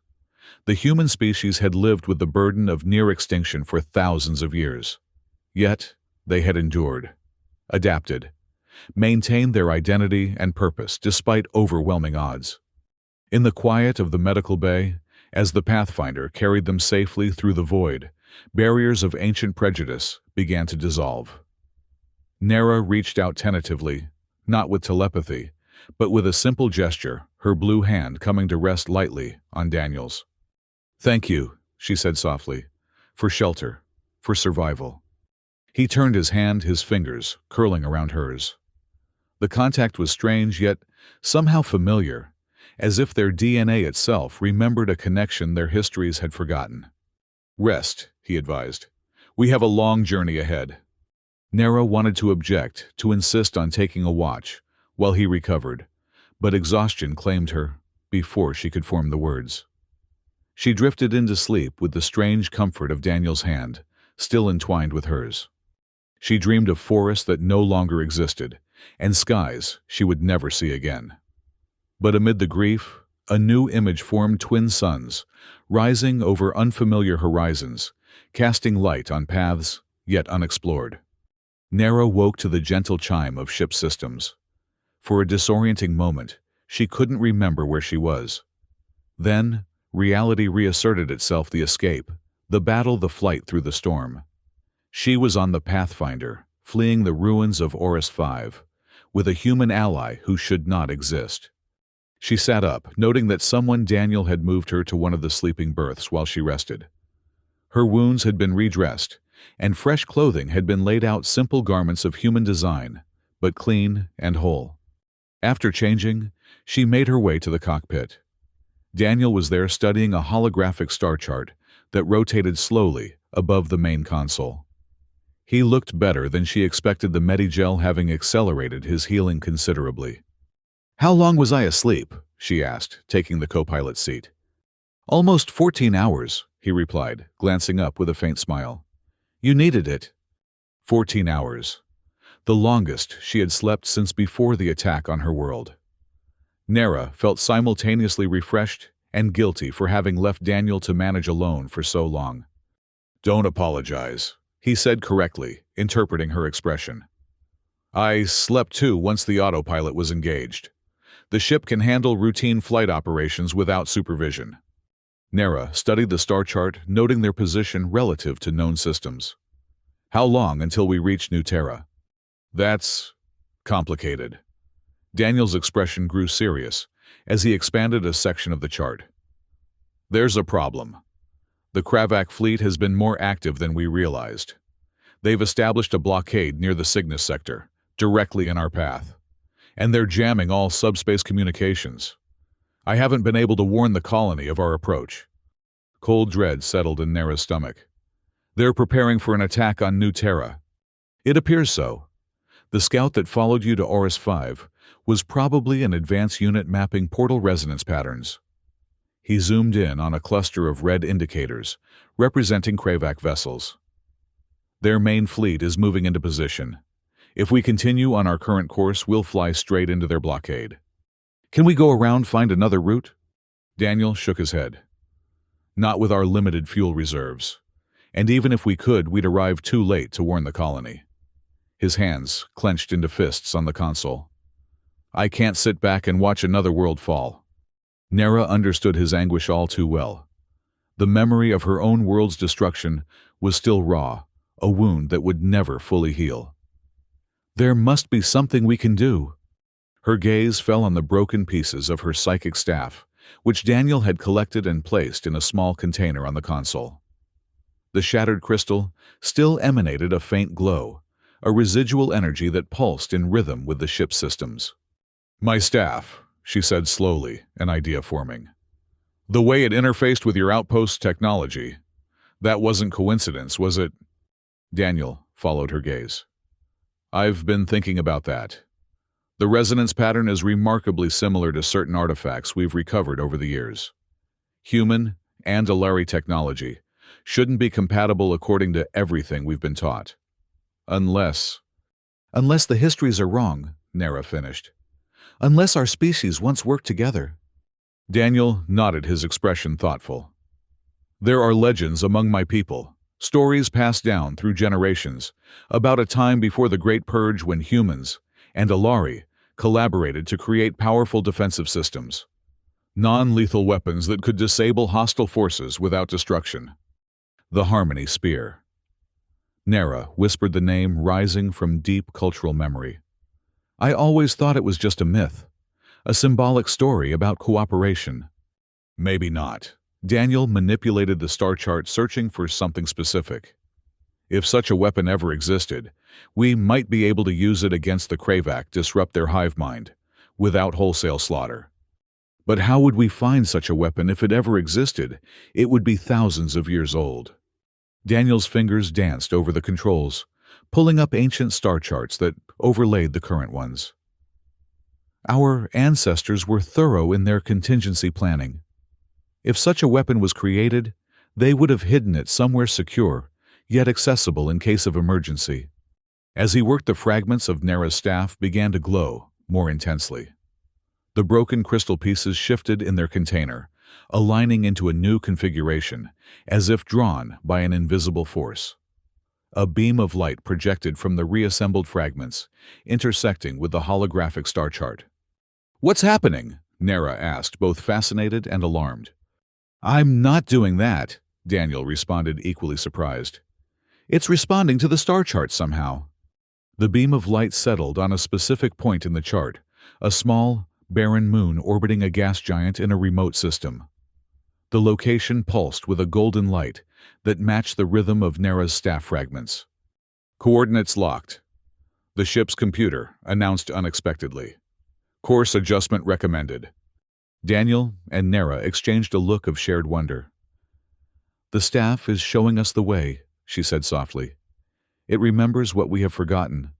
The human species had lived with the burden of near extinction for thousands of years. Yet, they had endured, adapted, maintained their identity and purpose despite overwhelming odds. In the quiet of the medical bay, as the Pathfinder carried them safely through the void, barriers of ancient prejudice began to dissolve. Nera reached out tentatively, not with telepathy, but with a simple gesture, her blue hand coming to rest lightly on Daniel's. "Thank you," she said softly, "for shelter, for survival." He turned his hand, his fingers curling around hers. The contact was strange, yet somehow familiar, as if their DNA itself remembered a connection their histories had forgotten. "Rest," he advised. "We have a long journey ahead." Nera wanted to object, to insist on taking a watch, while he recovered, but exhaustion claimed her before she could form the words. She drifted into sleep with the strange comfort of Daniel's hand, still entwined with hers. She dreamed of forests that no longer existed, and skies she would never see again. But amid the grief, a new image formed: twin suns, rising over unfamiliar horizons, casting light on paths yet unexplored. Nera woke to the gentle chime of ship systems. For a disorienting moment, she couldn't remember where she was. Then, reality reasserted itself: the escape, the battle, the flight through the storm. She was on the Pathfinder, fleeing the ruins of Orus 5, with a human ally who should not exist. She sat up, noting that Daniel had moved her to one of the sleeping berths while she rested. Her wounds had been redressed, and fresh clothing had been laid out, simple garments of human design, but clean and whole. After changing, she made her way to the cockpit. Daniel was there studying a holographic star chart that rotated slowly above the main console. He looked better than she expected, the Medigel having accelerated his healing considerably. "How long was I asleep?" she asked, taking the co-pilot seat. "Almost 14 hours, he replied, glancing up with a faint smile. "You needed it." 14 hours. The longest she had slept since before the attack on her world. Nera felt simultaneously refreshed and guilty for having left Daniel to manage alone for so long. "Don't apologize," he said correctly, interpreting her expression. "I slept too once the autopilot was engaged. The ship can handle routine flight operations without supervision." Nera studied the star chart, noting their position relative to known systems. "How long until we reach New Terra?" "That's complicated." Daniel's expression grew serious as he expanded a section of the chart. "There's a problem. The Kravak fleet has been more active than we realized. They've established a blockade near the Cygnus sector, directly in our path. And they're jamming all subspace communications. I haven't been able to warn the colony of our approach." Cold dread settled in Nera's stomach. "They're preparing for an attack on New Terra." "It appears so. The scout that followed you to Orus 5 was probably an advanced unit mapping portal resonance patterns." He zoomed in on a cluster of red indicators, representing Kravak vessels. "Their main fleet is moving into position. If we continue on our current course, we'll fly straight into their blockade." "Can we go around, find another route?" Daniel shook his head. "Not with our limited fuel reserves. And even if we could, we'd arrive too late to warn the colony." His hands clenched into fists on the console. "I can't sit back and watch another world fall." Nera understood his anguish all too well. The memory of her own world's destruction was still raw, a wound that would never fully heal. "There must be something we can do." Her gaze fell on the broken pieces of her psychic staff, which Daniel had collected and placed in a small container on the console. The shattered crystal still emanated a faint glow, a residual energy that pulsed in rhythm with the ship's systems. "My staff," she said slowly, an idea forming. "The way it interfaced with your outpost technology. That wasn't coincidence, was it?" Daniel followed her gaze. "I've been thinking about that. The resonance pattern is remarkably similar to certain artifacts we've recovered over the years. Human and Alari technology shouldn't be compatible according to everything we've been taught. Unless the histories are wrong," Nera finished. "Unless our species once worked together." Daniel nodded, his expression thoughtful. "There are legends among my people, stories passed down through generations, about a time before the Great Purge when humans and Alari collaborated to create powerful defensive systems. Non-lethal weapons that could disable hostile forces without destruction. The Harmony Spear." Nera whispered the name, rising from deep cultural memory. "I always thought it was just a myth, a symbolic story about cooperation." "Maybe not." Daniel manipulated the star chart, searching for something specific. "If such a weapon ever existed, we might be able to use it against the Kravak, disrupt their hive mind, without wholesale slaughter. But how would we find such a weapon if it ever existed? It would be thousands of years old." Daniel's fingers danced over the controls, pulling up ancient star charts that overlaid the current ones. "Our ancestors were thorough in their contingency planning. If such a weapon was created, they would have hidden it somewhere secure, yet accessible in case of emergency." As he worked, the fragments of Nera's staff began to glow more intensely. The broken crystal pieces shifted in their container, aligning into a new configuration, as if drawn by an invisible force. A beam of light projected from the reassembled fragments, intersecting with the holographic star chart. "What's happening?" Nera asked, both fascinated and alarmed. "I'm not doing that," Daniel responded, equally surprised. "It's responding to the star chart somehow." The beam of light settled on a specific point in the chart, a small, barren moon orbiting a gas giant in a remote system. The location pulsed with a golden light that matched the rhythm of Nera's staff fragments. "Coordinates locked," the ship's computer announced unexpectedly. "Course adjustment recommended." Daniel and Nera exchanged a look of shared wonder. "The staff is showing us the way," she said softly. "It remembers what we have forgotten."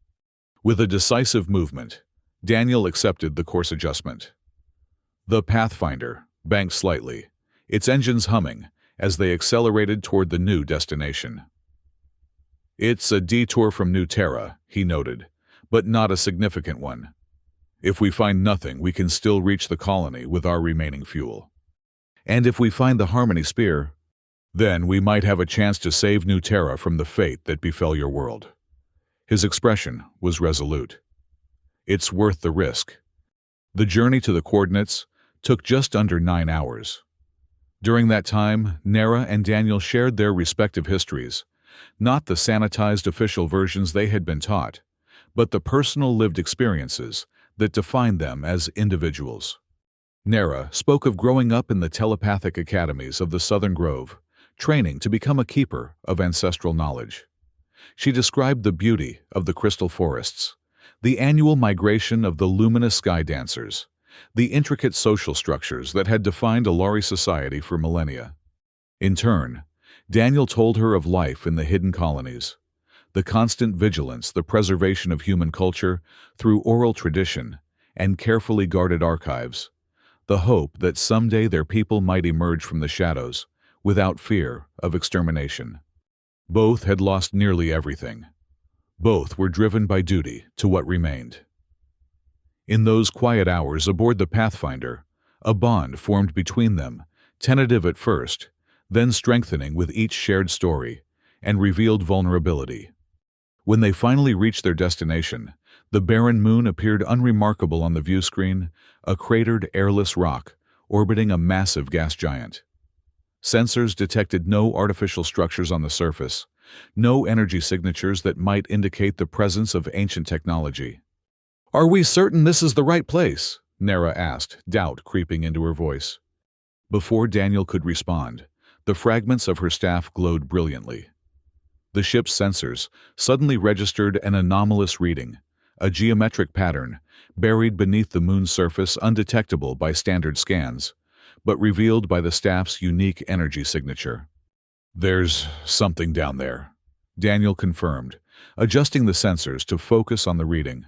With a decisive movement, Daniel accepted the course adjustment. The Pathfinder banked slightly, its engines humming as they accelerated toward the new destination. "It's a detour from New Terra," he noted, "but not a significant one. If we find nothing, we can still reach the colony with our remaining fuel. And if we find the Harmony Spear, then we might have a chance to save New Terra from the fate that befell your world." His expression was resolute. "It's worth the risk." The journey to the coordinates took just under 9 hours. During that time, Nera and Daniel shared their respective histories, not the sanitized official versions they had been taught, but the personal lived experiences that defined them as individuals. Nera spoke of growing up in the telepathic academies of the Southern Grove, training to become a keeper of ancestral knowledge. She described the beauty of the crystal forests, the annual migration of the luminous sky dancers, the intricate social structures that had defined Alari society for millennia. In turn, Daniel told her of life in the hidden colonies, the constant vigilance, the preservation of human culture through oral tradition and carefully guarded archives, the hope that someday their people might emerge from the shadows without fear of extermination. Both had lost nearly everything. Both were driven by duty to what remained. In those quiet hours aboard the Pathfinder, a bond formed between them, tentative at first, then strengthening with each shared story and revealed vulnerability. When they finally reached their destination, the barren moon appeared unremarkable on the view screen, a cratered, airless rock orbiting a massive gas giant. Sensors detected no artificial structures on the surface, no energy signatures that might indicate the presence of ancient technology. "Are we certain this is the right place?" Nera asked, doubt creeping into her voice. Before Daniel could respond, the fragments of her staff glowed brilliantly. The ship's sensors suddenly registered an anomalous reading, a geometric pattern buried beneath the moon's surface, undetectable by standard scans, but revealed by the staff's unique energy signature. "There's something down there," Daniel confirmed, adjusting the sensors to focus on the reading.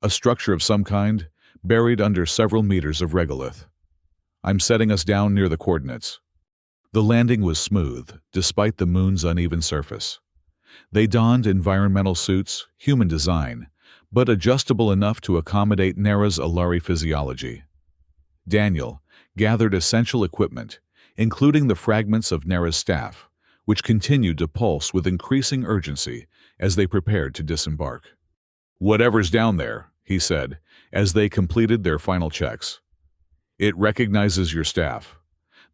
"A structure of some kind, buried under several meters of regolith. I'm setting us down near the coordinates." The landing was smooth, despite the moon's uneven surface. They donned environmental suits, human design, but adjustable enough to accommodate Nera's Alari physiology. Daniel gathered essential equipment, including the fragments of Nera's staff, which continued to pulse with increasing urgency as they prepared to disembark. "Whatever's down there," he said, as they completed their final checks. "It recognizes your staff.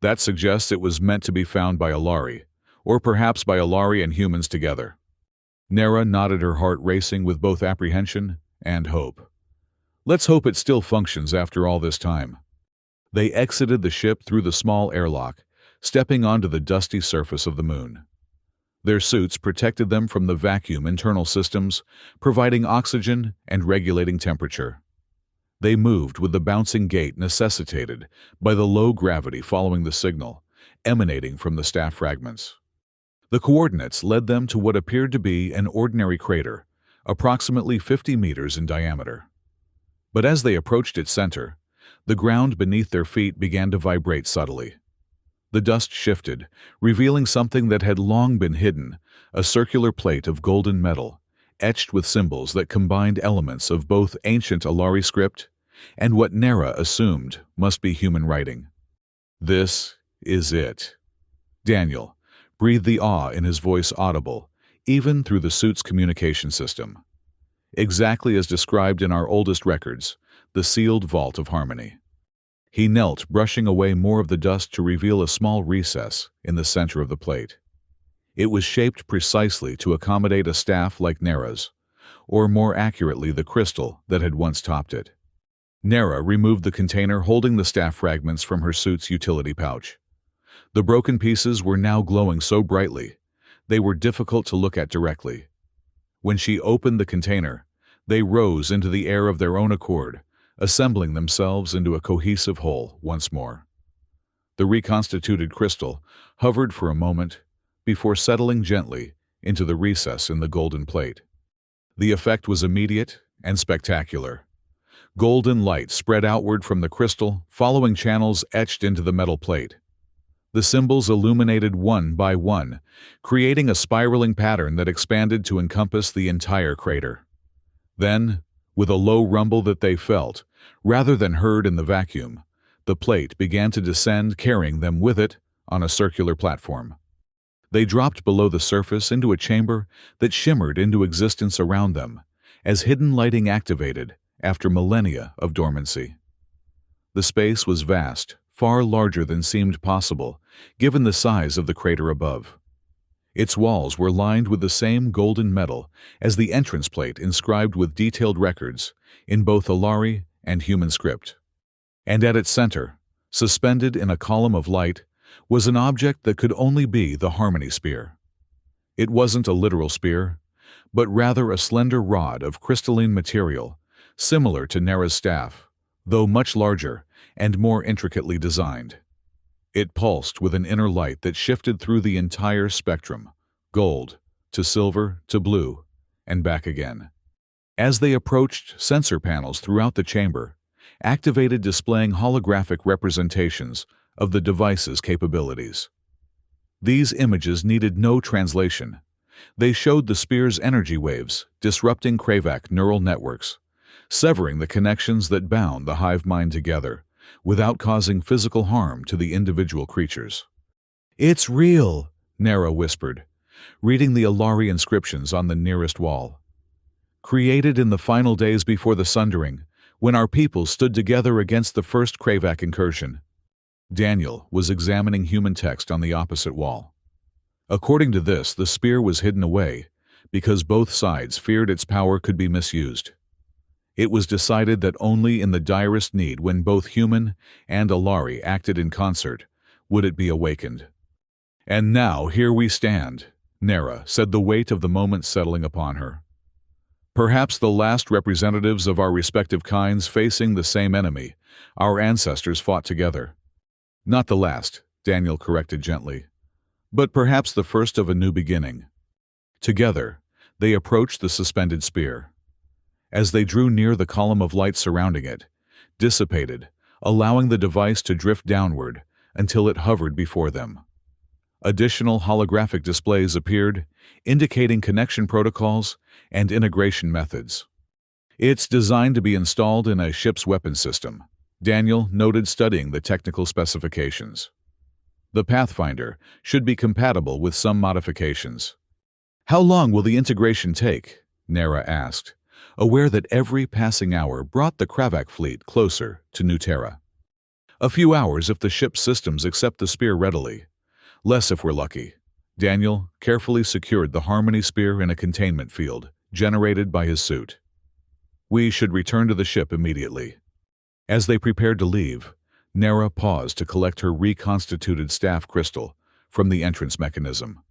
That suggests it was meant to be found by Alari, or perhaps by Alari and humans together." Nera nodded, her heart racing with both apprehension and hope. "Let's hope it still functions after all this time." They exited the ship through the small airlock, stepping onto the dusty surface of the moon. Their suits protected them from the vacuum internal systems, providing oxygen and regulating temperature. They moved with the bouncing gait necessitated by the low gravity following the signal, emanating from the staff fragments. The coordinates led them to what appeared to be an ordinary crater, approximately 50 meters in diameter. But as they approached its center, the ground beneath their feet began to vibrate subtly. The dust shifted, revealing something that had long been hidden, a circular plate of golden metal, etched with symbols that combined elements of both ancient Alari script and what Nera assumed must be human writing. "This is it." Daniel breathed, the awe in his voice audible, even through the suit's communication system. "Exactly as described in our oldest records, the sealed vault of harmony." He knelt, brushing away more of the dust to reveal a small recess in the center of the plate. It was shaped precisely to accommodate a staff like Nera's, or more accurately the crystal that had once topped it. Nera removed the container holding the staff fragments from her suit's utility pouch. The broken pieces were now glowing so brightly, they were difficult to look at directly. When she opened the container, they rose into the air of their own accord, assembling themselves into a cohesive whole once more. The reconstituted crystal hovered for a moment before settling gently into the recess in the golden plate. The effect was immediate and spectacular. Golden light spread outward from the crystal, following channels etched into the metal plate. The symbols illuminated one by one, creating a spiraling pattern that expanded to encompass the entire crater. Then, with a low rumble that they felt, rather than heard in the vacuum, the plate began to descend, carrying them with it on a circular platform. They dropped below the surface into a chamber that shimmered into existence around them, as hidden lighting activated after millennia of dormancy. The space was vast, far larger than seemed possible, given the size of the crater above. Its walls were lined with the same golden metal as the entrance plate, inscribed with detailed records in both Alari and human script. And at its center, suspended in a column of light, was an object that could only be the Harmony Spear. It wasn't a literal spear, but rather a slender rod of crystalline material, similar to Nera's staff, though much larger and more intricately designed. It pulsed with an inner light that shifted through the entire spectrum, gold to silver to blue, and back again. As they approached, sensor panels throughout the chamber activated, displaying holographic representations of the device's capabilities. These images needed no translation. They showed the spear's energy waves disrupting Kravac neural networks, severing the connections that bound the hive mind together without causing physical harm to the individual creatures. "It's real," Nera whispered, reading the Alari inscriptions on the nearest wall. "Created in the final days before the Sundering, when our people stood together against the first Kravac incursion." Daniel was examining human text on the opposite wall. According to this, the spear was hidden away because both sides feared its power could be misused. It was decided that only in the direst need, when both human and Alari acted in concert, would it be awakened. "And now here we stand," Nera said, the weight of the moment settling upon her. Perhaps the last representatives of our respective kinds facing the same enemy. Our ancestors fought together. Not the last, Daniel corrected gently, but perhaps the first of a new beginning. Together, they approached the suspended spear. As they drew near, the column of light surrounding it dissipated, allowing the device to drift downward until it hovered before them. Additional holographic displays appeared, indicating connection protocols and integration methods. It's designed to be installed in a ship's weapon system, Daniel noted, studying the technical specifications. The Pathfinder should be compatible with some modifications. How long will the integration take? Nera asked, aware that every passing hour brought the Kravak fleet closer to New Terra. A few hours if the ship's systems accept the spear readily. Less if we're lucky. Daniel carefully secured the Harmony spear in a containment field generated by his suit. We should return to the ship immediately. As they prepared to leave, Nera paused to collect her reconstituted staff crystal from the entrance mechanism.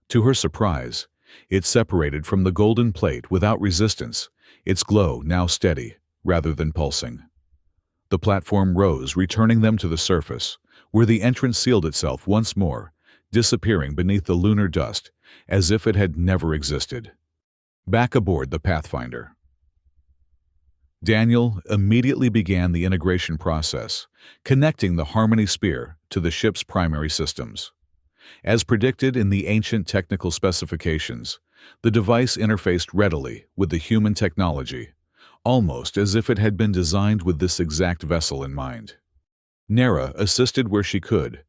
To her surprise, it separated from the golden plate without resistance, its glow now steady rather than pulsing. The platform rose, returning them to the surface, where the entrance sealed itself once more, disappearing beneath the lunar dust as if it had never existed. Back aboard the Pathfinder, Daniel immediately began the integration process, connecting the Harmony spear to the ship's primary systems. As predicted in the ancient technical specifications, the device interfaced readily with the human technology, almost as if it had been designed with this exact vessel in mind. Nera assisted where she could,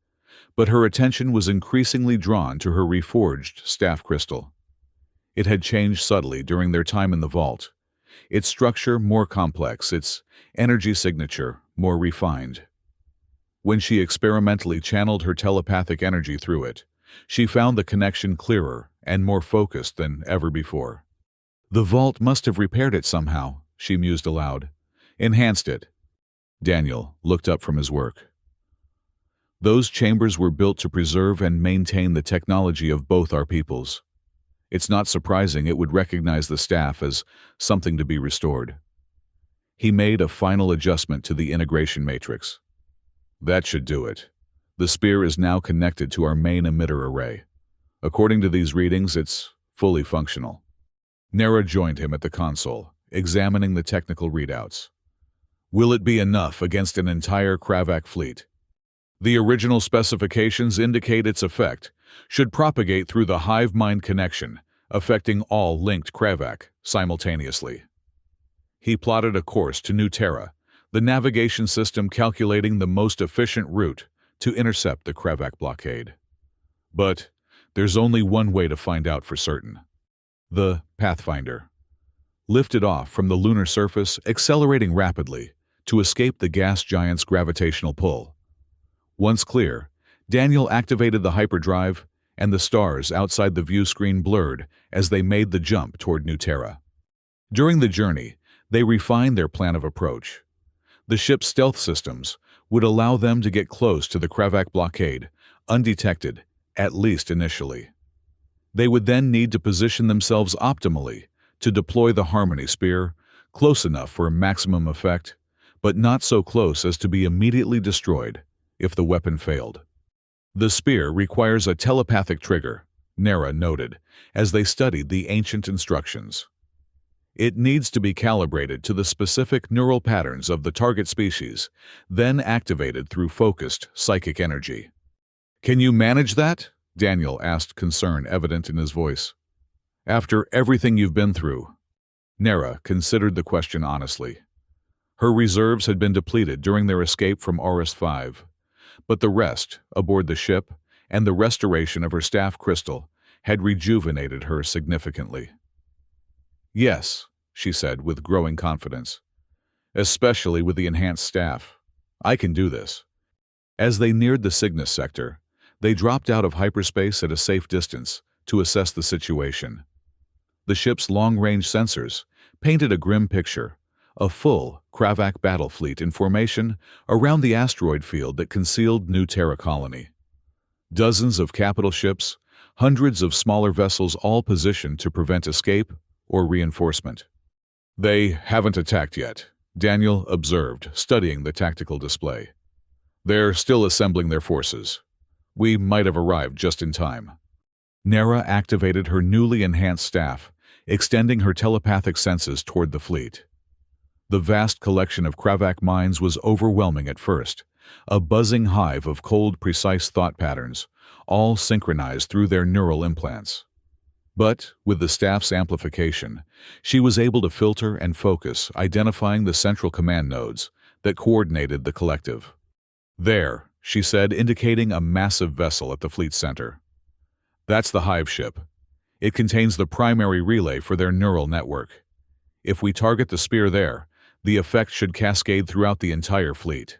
but her attention was increasingly drawn to her reforged staff crystal. It had changed subtly during their time in the vault, its structure more complex, its energy signature more refined. When she experimentally channeled her telepathic energy through it, she found the connection clearer and more focused than ever before. The vault must have repaired it somehow, she mused aloud. Enhanced it. Daniel looked up from his work. Those chambers were built to preserve and maintain the technology of both our peoples. It's not surprising it would recognize the staff as something to be restored. He made a final adjustment to the integration matrix. That should do it. The spear is now connected to our main emitter array. According to these readings, it's fully functional. Nera joined him at the console, examining the technical readouts. Will it be enough against an entire Kravak fleet? The original specifications indicate its effect should propagate through the hive mind connection, affecting all linked Kravak simultaneously. He plotted a course to New Terra, the navigation system calculating the most efficient route to intercept the Kravak blockade. But there's only one way to find out for certain. The Pathfinder lifted off from the lunar surface, accelerating rapidly to escape the gas giant's gravitational pull. Once clear, Daniel activated the hyperdrive, and the stars outside the view screen blurred as they made the jump toward New Terra. During the journey, they refined their plan of approach. The ship's stealth systems would allow them to get close to the Kravak blockade, undetected, at least initially. They would then need to position themselves optimally to deploy the Harmony spear, close enough for maximum effect, but not so close as to be immediately destroyed if the weapon failed. The spear requires a telepathic trigger, Nera noted, as they studied the ancient instructions. It needs to be calibrated to the specific neural patterns of the target species, then activated through focused psychic energy. Can you manage that? Daniel asked, concern evident in his voice. After everything you've been through. Nera considered the question honestly. Her reserves had been depleted during their escape from Auris 5, but the rest aboard the ship and the restoration of her staff crystal had rejuvenated her significantly. Yes, she said with growing confidence, especially with the enhanced staff. I can do this. As they neared the Cygnus sector, they dropped out of hyperspace at a safe distance to assess the situation. The ship's long-range sensors painted a grim picture, a full Kravak battle fleet in formation around the asteroid field that concealed New Terra colony. Dozens of capital ships, hundreds of smaller vessels, all positioned to prevent escape or reinforcement. They haven't attacked yet, Daniel observed, studying the tactical display. They're still assembling their forces. We might have arrived just in time. Nera activated her newly enhanced staff, extending her telepathic senses toward the fleet. The vast collection of Kravak minds was overwhelming at first, a buzzing hive of cold, precise thought patterns, all synchronized through their neural implants. But, with the staff's amplification, she was able to filter and focus, identifying the central command nodes that coordinated the collective. There, she said, indicating a massive vessel at the fleet center. That's the hive ship. It contains the primary relay for their neural network. If we target the spear there, the effect should cascade throughout the entire fleet.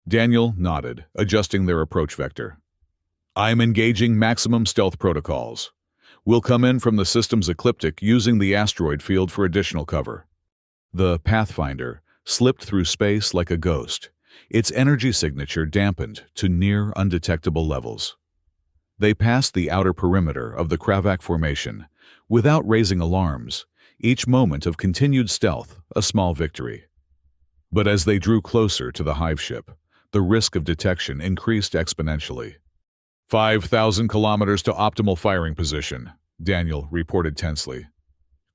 Daniel nodded, adjusting their approach vector. I'm engaging maximum stealth protocols. We'll come in from the system's ecliptic using the asteroid field for additional cover. The Pathfinder slipped through space like a ghost, its energy signature dampened to near undetectable levels. They passed the outer perimeter of the Kravak formation without raising alarms, each moment of continued stealth a small victory. But as they drew closer to the hive ship, the risk of detection increased exponentially. 5,000 kilometers to optimal firing position, Daniel reported tensely.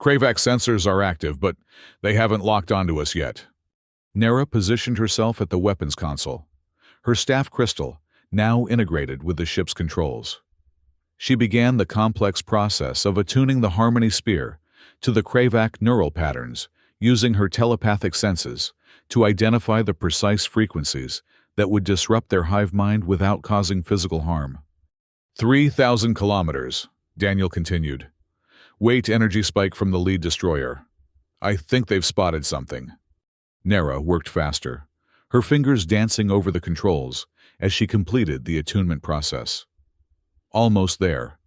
Kravak sensors are active, but they haven't locked onto us yet. Nera positioned herself at the weapons console, her staff crystal now integrated with the ship's controls. She began the complex process of attuning the Harmony Spear to the Kravak neural patterns, using her telepathic senses to identify the precise frequencies that would disrupt their hive mind without causing physical harm. 3,000 kilometers, Daniel continued. Weight energy spike from the lead destroyer. I think they've spotted something. Nera worked faster, her fingers dancing over the controls as she completed the attunement process. Almost there.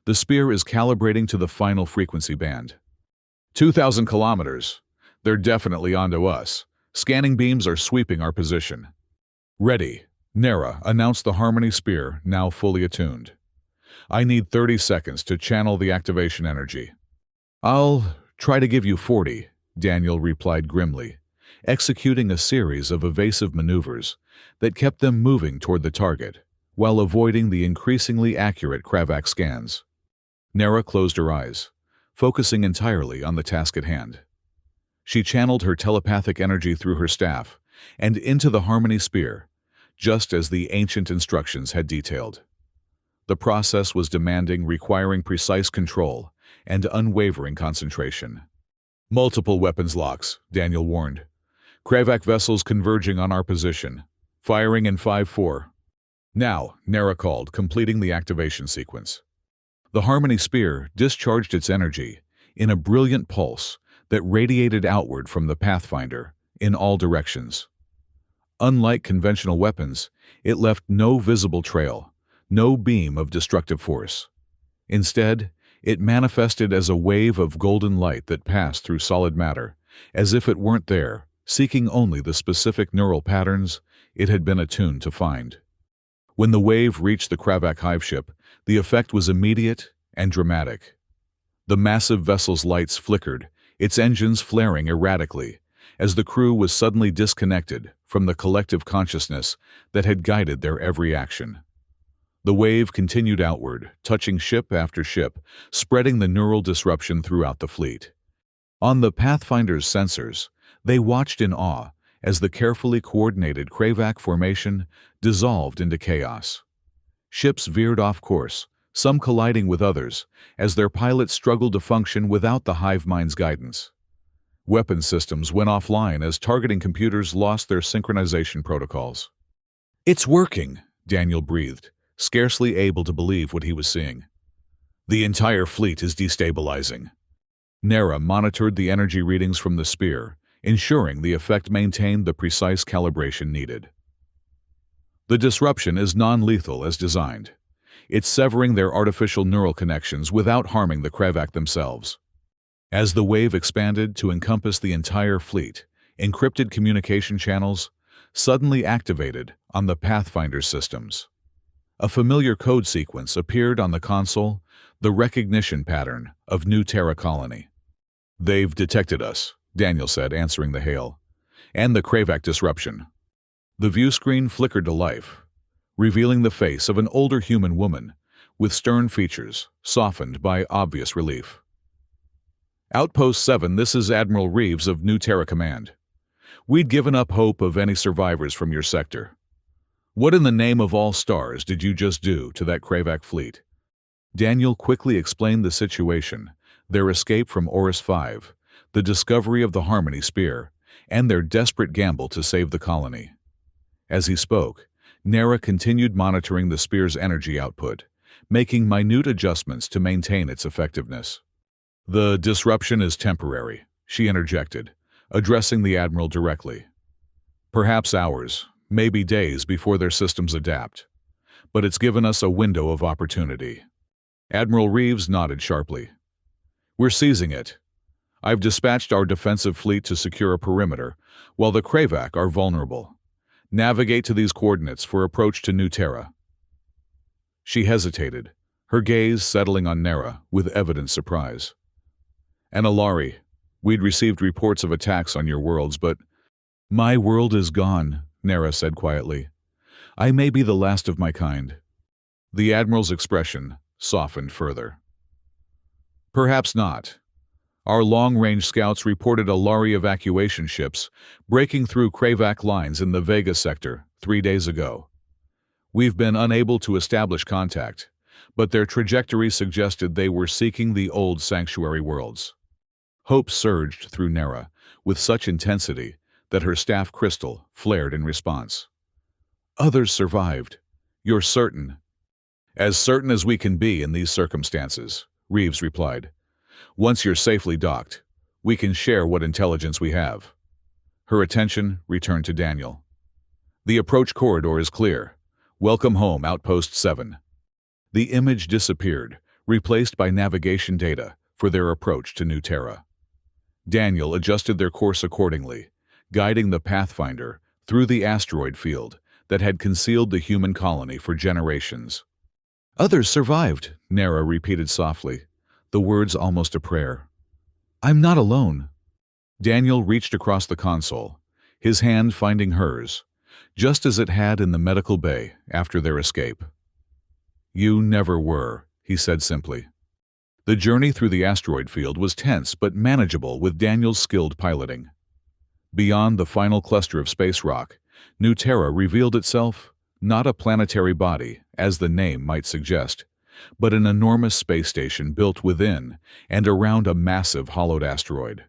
The spear is calibrating to the final frequency band. 2,000 kilometers. They're definitely onto us. Scanning beams are sweeping our position. Ready, Nera announced the Harmony Spear, now fully attuned. I need 30 seconds to channel the activation energy. I'll try to give you 40, Daniel replied grimly, executing a series of evasive maneuvers that kept them moving toward the target, while avoiding the increasingly accurate Kravak scans. Nera closed her eyes, focusing entirely on the task at hand. She channeled her telepathic energy through her staff and into the Harmony Spear, just as the ancient instructions had detailed. The process was demanding, requiring precise control and unwavering concentration. Multiple weapons locks, Daniel warned. Kravak vessels converging on our position. Firing in 5-4. Now, Nera called, completing the activation sequence. The Harmony Spear discharged its energy in a brilliant pulse that radiated outward from the Pathfinder in all directions. Unlike conventional weapons, it left no visible trail, no beam of destructive force. Instead, it manifested as a wave of golden light that passed through solid matter, as if it weren't there, seeking only the specific neural patterns it had been attuned to find. When the wave reached the Kravak hive ship, the effect was immediate and dramatic. The massive vessel's lights flickered, its engines flaring erratically, as the crew was suddenly disconnected from the collective consciousness that had guided their every action. The wave continued outward, touching ship after ship, spreading the neural disruption throughout the fleet. On the Pathfinder's sensors, they watched in awe as the carefully coordinated Kravak formation dissolved into chaos. Ships veered off course, some colliding with others, as their pilots struggled to function without the hive mind's guidance. Weapon systems went offline as targeting computers lost their synchronization protocols. It's working, Daniel breathed, scarcely able to believe what he was seeing. The entire fleet is destabilizing. Nera monitored the energy readings from the spear, ensuring the effect maintained the precise calibration needed. The disruption is non-lethal as designed. It's severing their artificial neural connections without harming the Kravak themselves. As the wave expanded to encompass the entire fleet, encrypted communication channels suddenly activated on the Pathfinder systems. A familiar code sequence appeared on the console, the recognition pattern of New Terra Colony. "They've detected us," Daniel said, answering the hail. "And the Kravac disruption." The view screen flickered to life, revealing the face of an older human woman with stern features, softened by obvious relief. "Outpost 7, this is Admiral Reeves of New Terra Command. We'd given up hope of any survivors from your sector. What in the name of all stars did you just do to that Kravac fleet?" Daniel quickly explained the situation, their escape from Horus 5, the discovery of the Harmony Spear, and their desperate gamble to save the colony. As he spoke, Nera continued monitoring the spear's energy output, making minute adjustments to maintain its effectiveness. "The disruption is temporary," she interjected, addressing the Admiral directly. "Perhaps hours, maybe days before their systems adapt. But it's given us a window of opportunity." Admiral Reeves nodded sharply. "We're seizing it. I've dispatched our defensive fleet to secure a perimeter, while the Kravac are vulnerable. Navigate to these coordinates for approach to New Terra." She hesitated, her gaze settling on Nera with evident surprise. "And Alari, we'd received reports of attacks on your worlds, but—" "My world is gone," Nera said quietly. "I may be the last of my kind." The Admiral's expression softened further. "Perhaps not. Our long-range scouts reported Alari evacuation ships breaking through Kravac lines in the Vega sector 3 days ago. We've been unable to establish contact, but their trajectory suggested they were seeking the old sanctuary worlds." Hope surged through Nera with such intensity that her staff crystal flared in response. "Others survived. You're certain?" "As certain as we can be in these circumstances," Reeves replied. "Once you're safely docked, we can share what intelligence we have." Her attention returned to Daniel. "The approach corridor is clear. Welcome home, Outpost 7. The image disappeared, replaced by navigation data for their approach to New Terra. Daniel adjusted their course accordingly, guiding the Pathfinder through the asteroid field that had concealed the human colony for generations. "Others survived," Nera repeated softly, the words almost a prayer. "I'm not alone." Daniel reached across the console, his hand finding hers, just as it had in the medical bay after their escape. "You never were," he said simply. The journey through the asteroid field was tense but manageable with Daniel's skilled piloting. Beyond the final cluster of space rock, New Terra revealed itself not a planetary body, as the name might suggest, but an enormous space station built within and around a massive hollowed asteroid.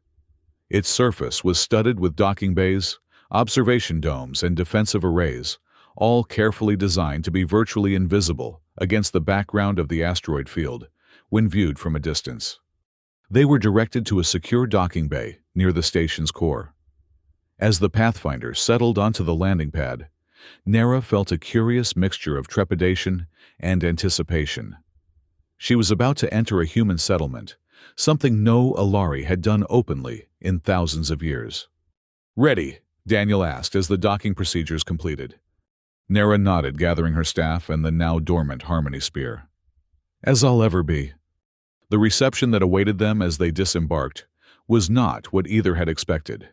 Its surface was studded with docking bays, observation domes, and defensive arrays, all carefully designed to be virtually invisible against the background of the asteroid field when viewed from a distance. They were directed to a secure docking bay near the station's core. As the Pathfinder settled onto the landing pad, Nera felt a curious mixture of trepidation and anticipation. She was about to enter a human settlement, something no Alari had done openly in thousands of years. "Ready?" Daniel asked as the docking procedures completed. Nera nodded, gathering her staff and the now dormant Harmony Spear. "As I'll ever be." The reception that awaited them as they disembarked was not what either had expected.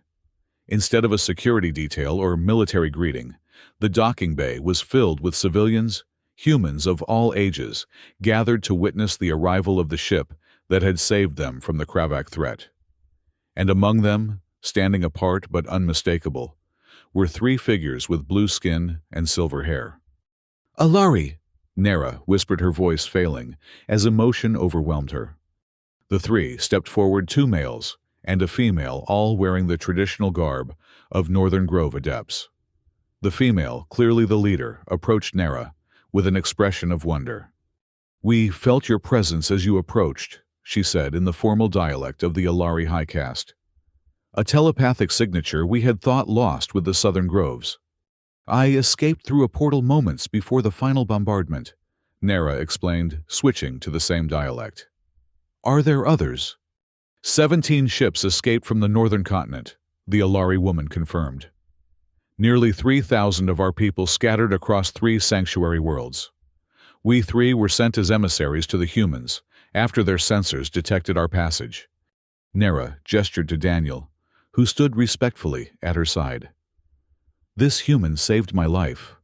Instead of a security detail or military greeting, the docking bay was filled with civilians, humans of all ages, gathered to witness the arrival of the ship that had saved them from the Kravac threat. And among them, standing apart but unmistakable, were 3 figures with blue skin and silver hair. "Alari!" Nera whispered, her voice failing as emotion overwhelmed her. The 3 stepped forward, 2 males and a female, all wearing the traditional garb of Northern Grove adepts. The female, clearly the leader, approached Nera with an expression of wonder. "We felt your presence as you approached," she said in the formal dialect of the Alari High Caste. "A telepathic signature we had thought lost with the Southern Groves." "I escaped through a portal moments before the final bombardment," Nera explained, switching to the same dialect. "Are there others?" 17 ships escaped from the northern continent, the Alari woman confirmed. "Nearly 3,000 of our people scattered across 3 sanctuary worlds. We 3 were sent as emissaries to the humans after their sensors detected our passage. Nera gestured to Daniel, who stood respectfully at her side. This human saved my life,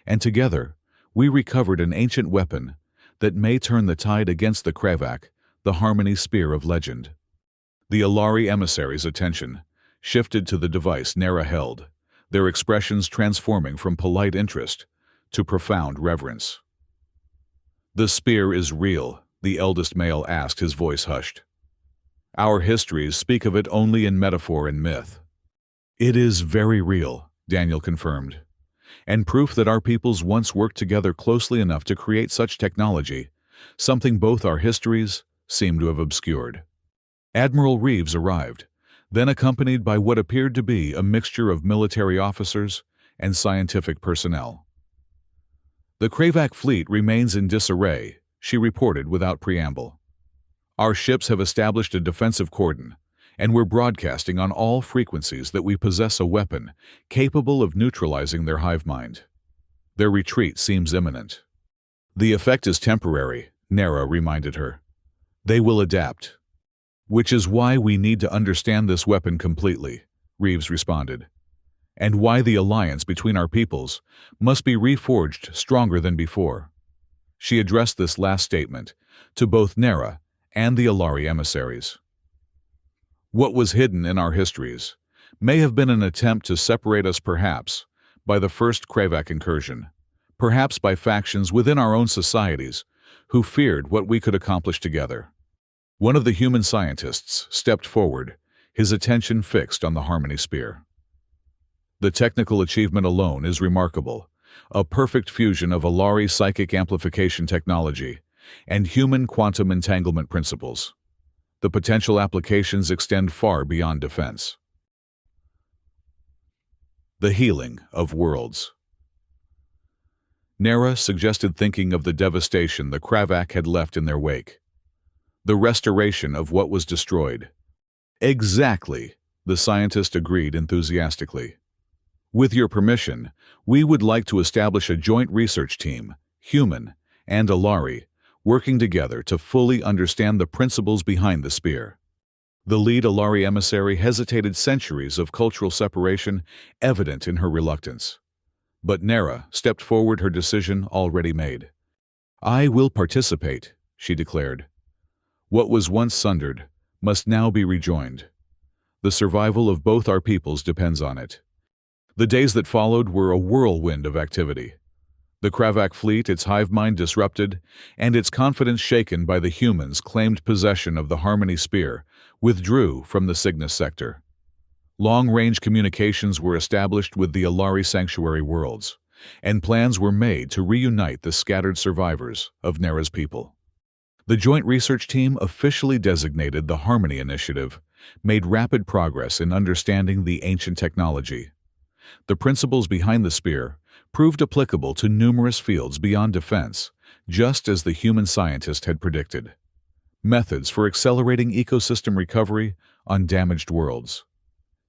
and together we recovered an ancient weapon that may turn the tide against the Kravak, the Harmony Spear of legend. The Alari emissaries' attention shifted to the device Nera held, their expressions transforming from polite interest to profound reverence. "The spear is real," the eldest male asked, his voice hushed. "Our histories speak of it only in metaphor and myth." "It is very real," Daniel confirmed, "and proof that our peoples once worked together closely enough to create such technology, something both our histories seem to have obscured." Admiral Reeves arrived, then accompanied by what appeared to be a mixture of military officers and scientific personnel. "The Kravak fleet remains in disarray," she reported without preamble. "Our ships have established a defensive cordon, and we're broadcasting on all frequencies that we possess a weapon capable of neutralizing their hive mind. Their retreat seems imminent." "The effect is temporary," Nera reminded her. "They will adapt." "Which is why we need to understand this weapon completely," Reeves responded, "and why the alliance between our peoples must be reforged stronger than before." She addressed this last statement to both Nera and the Alari emissaries. "What was hidden in our histories may have been an attempt to separate us, perhaps by the first Kravak incursion, perhaps by factions within our own societies who feared what we could accomplish together." One of the human scientists stepped forward, his attention fixed on the Harmony Spear. "The technical achievement alone is remarkable, a perfect fusion of Alari psychic amplification technology and human quantum entanglement principles. The potential applications extend far beyond defense." The healing of worlds. Nera suggested thinking of the devastation the Kravak had left in their wake. The restoration of what was destroyed. "Exactly," the scientist agreed enthusiastically. "With your permission, we would like to establish a joint research team, human and Alari, working together to fully understand the principles behind the spear." The lead Alari emissary hesitated, centuries of cultural separation evident in her reluctance. But Nera stepped forward, her decision already made. "I will participate," she declared. "What was once sundered must now be rejoined. The survival of both our peoples depends on it." The days that followed were a whirlwind of activity. The Kravak fleet, its hive mind disrupted, and its confidence shaken by the humans' claimed possession of the Harmony Spear, withdrew from the Cygnus sector. Long-range communications were established with the Alari sanctuary worlds, and plans were made to reunite the scattered survivors of Nera's people. The joint research team, officially designated the Harmony Initiative, made rapid progress in understanding the ancient technology. The principles behind the spear proved applicable to numerous fields beyond defense, just as the human scientist had predicted. Methods for accelerating ecosystem recovery on damaged worlds.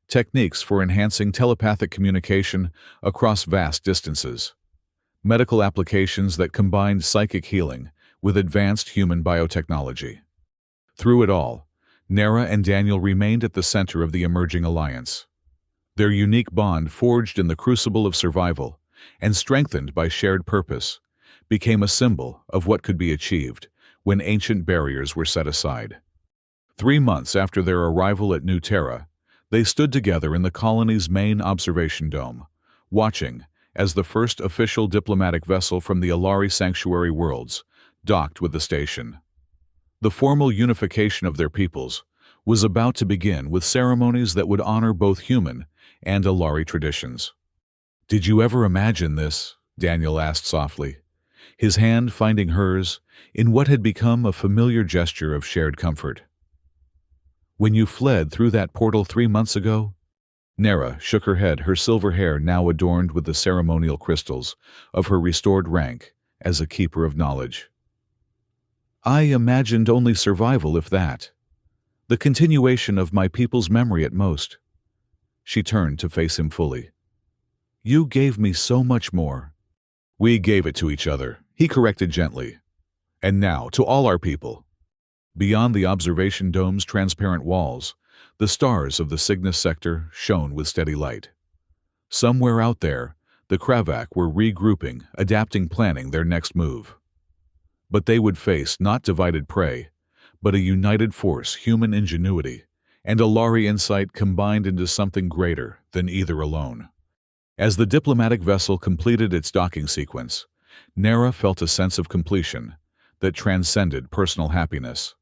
Techniques for enhancing telepathic communication across vast distances. Medical applications that combined psychic healing with advanced human biotechnology. Through it all, Nera and Daniel remained at the center of the emerging alliance. Their unique bond, forged in the crucible of survival and strengthened by shared purpose, became a symbol of what could be achieved when ancient barriers were set aside. 3 months after their arrival at New Terra, they stood together in the colony's main observation dome, watching as the first official diplomatic vessel from the Alari Sanctuary worlds docked with the station. The formal unification of their peoples was about to begin, with ceremonies that would honor both human and Alari traditions. "Did you ever imagine this?" Daniel asked softly, his hand finding hers in what had become a familiar gesture of shared comfort. "When you fled through that portal 3 months ago?" Nera shook her head, her silver hair now adorned with the ceremonial crystals of her restored rank as a keeper of knowledge. "I imagined only survival, if that. The continuation of my people's memory at most." She turned to face him fully. "You gave me so much more." "We gave it to each other," he corrected gently. "And now, to all our people, Beyond the observation dome's transparent walls, the stars of the Cygnus sector shone with steady light. Somewhere out there, the Kravak were regrouping, adapting, planning their next move. But they would face not divided prey, but a united force, human ingenuity, and Alari insight combined into something greater than either alone. As the diplomatic vessel completed its docking sequence, Nera felt a sense of completion that transcended personal happiness.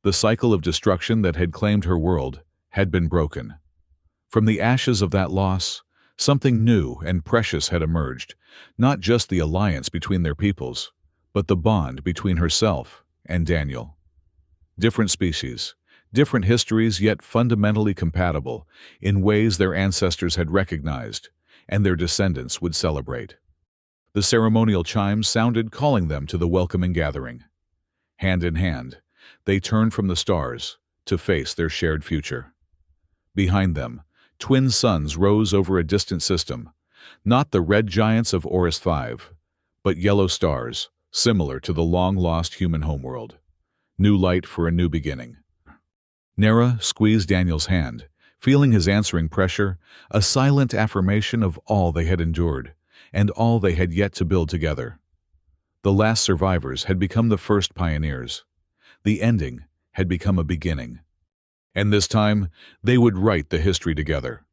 The cycle of destruction that had claimed her world had been broken. From the ashes of that loss, something new and precious had emerged, not just the alliance between their peoples, but the bond between herself and Daniel. Different species, different histories, yet fundamentally compatible in ways their ancestors had recognized and their descendants would celebrate. The ceremonial chimes sounded, calling them to the welcoming gathering. Hand in hand, they turned from the stars to face their shared future. Behind them, twin suns rose over a distant system, not the red giants of Orus V, but yellow stars, similar to the long-lost human homeworld. New light for a new beginning. Nera squeezed Daniel's hand, feeling his answering pressure, a silent affirmation of all they had endured, and all they had yet to build together. The last survivors had become the first pioneers. The ending had become a beginning. And this time, they would write the history together.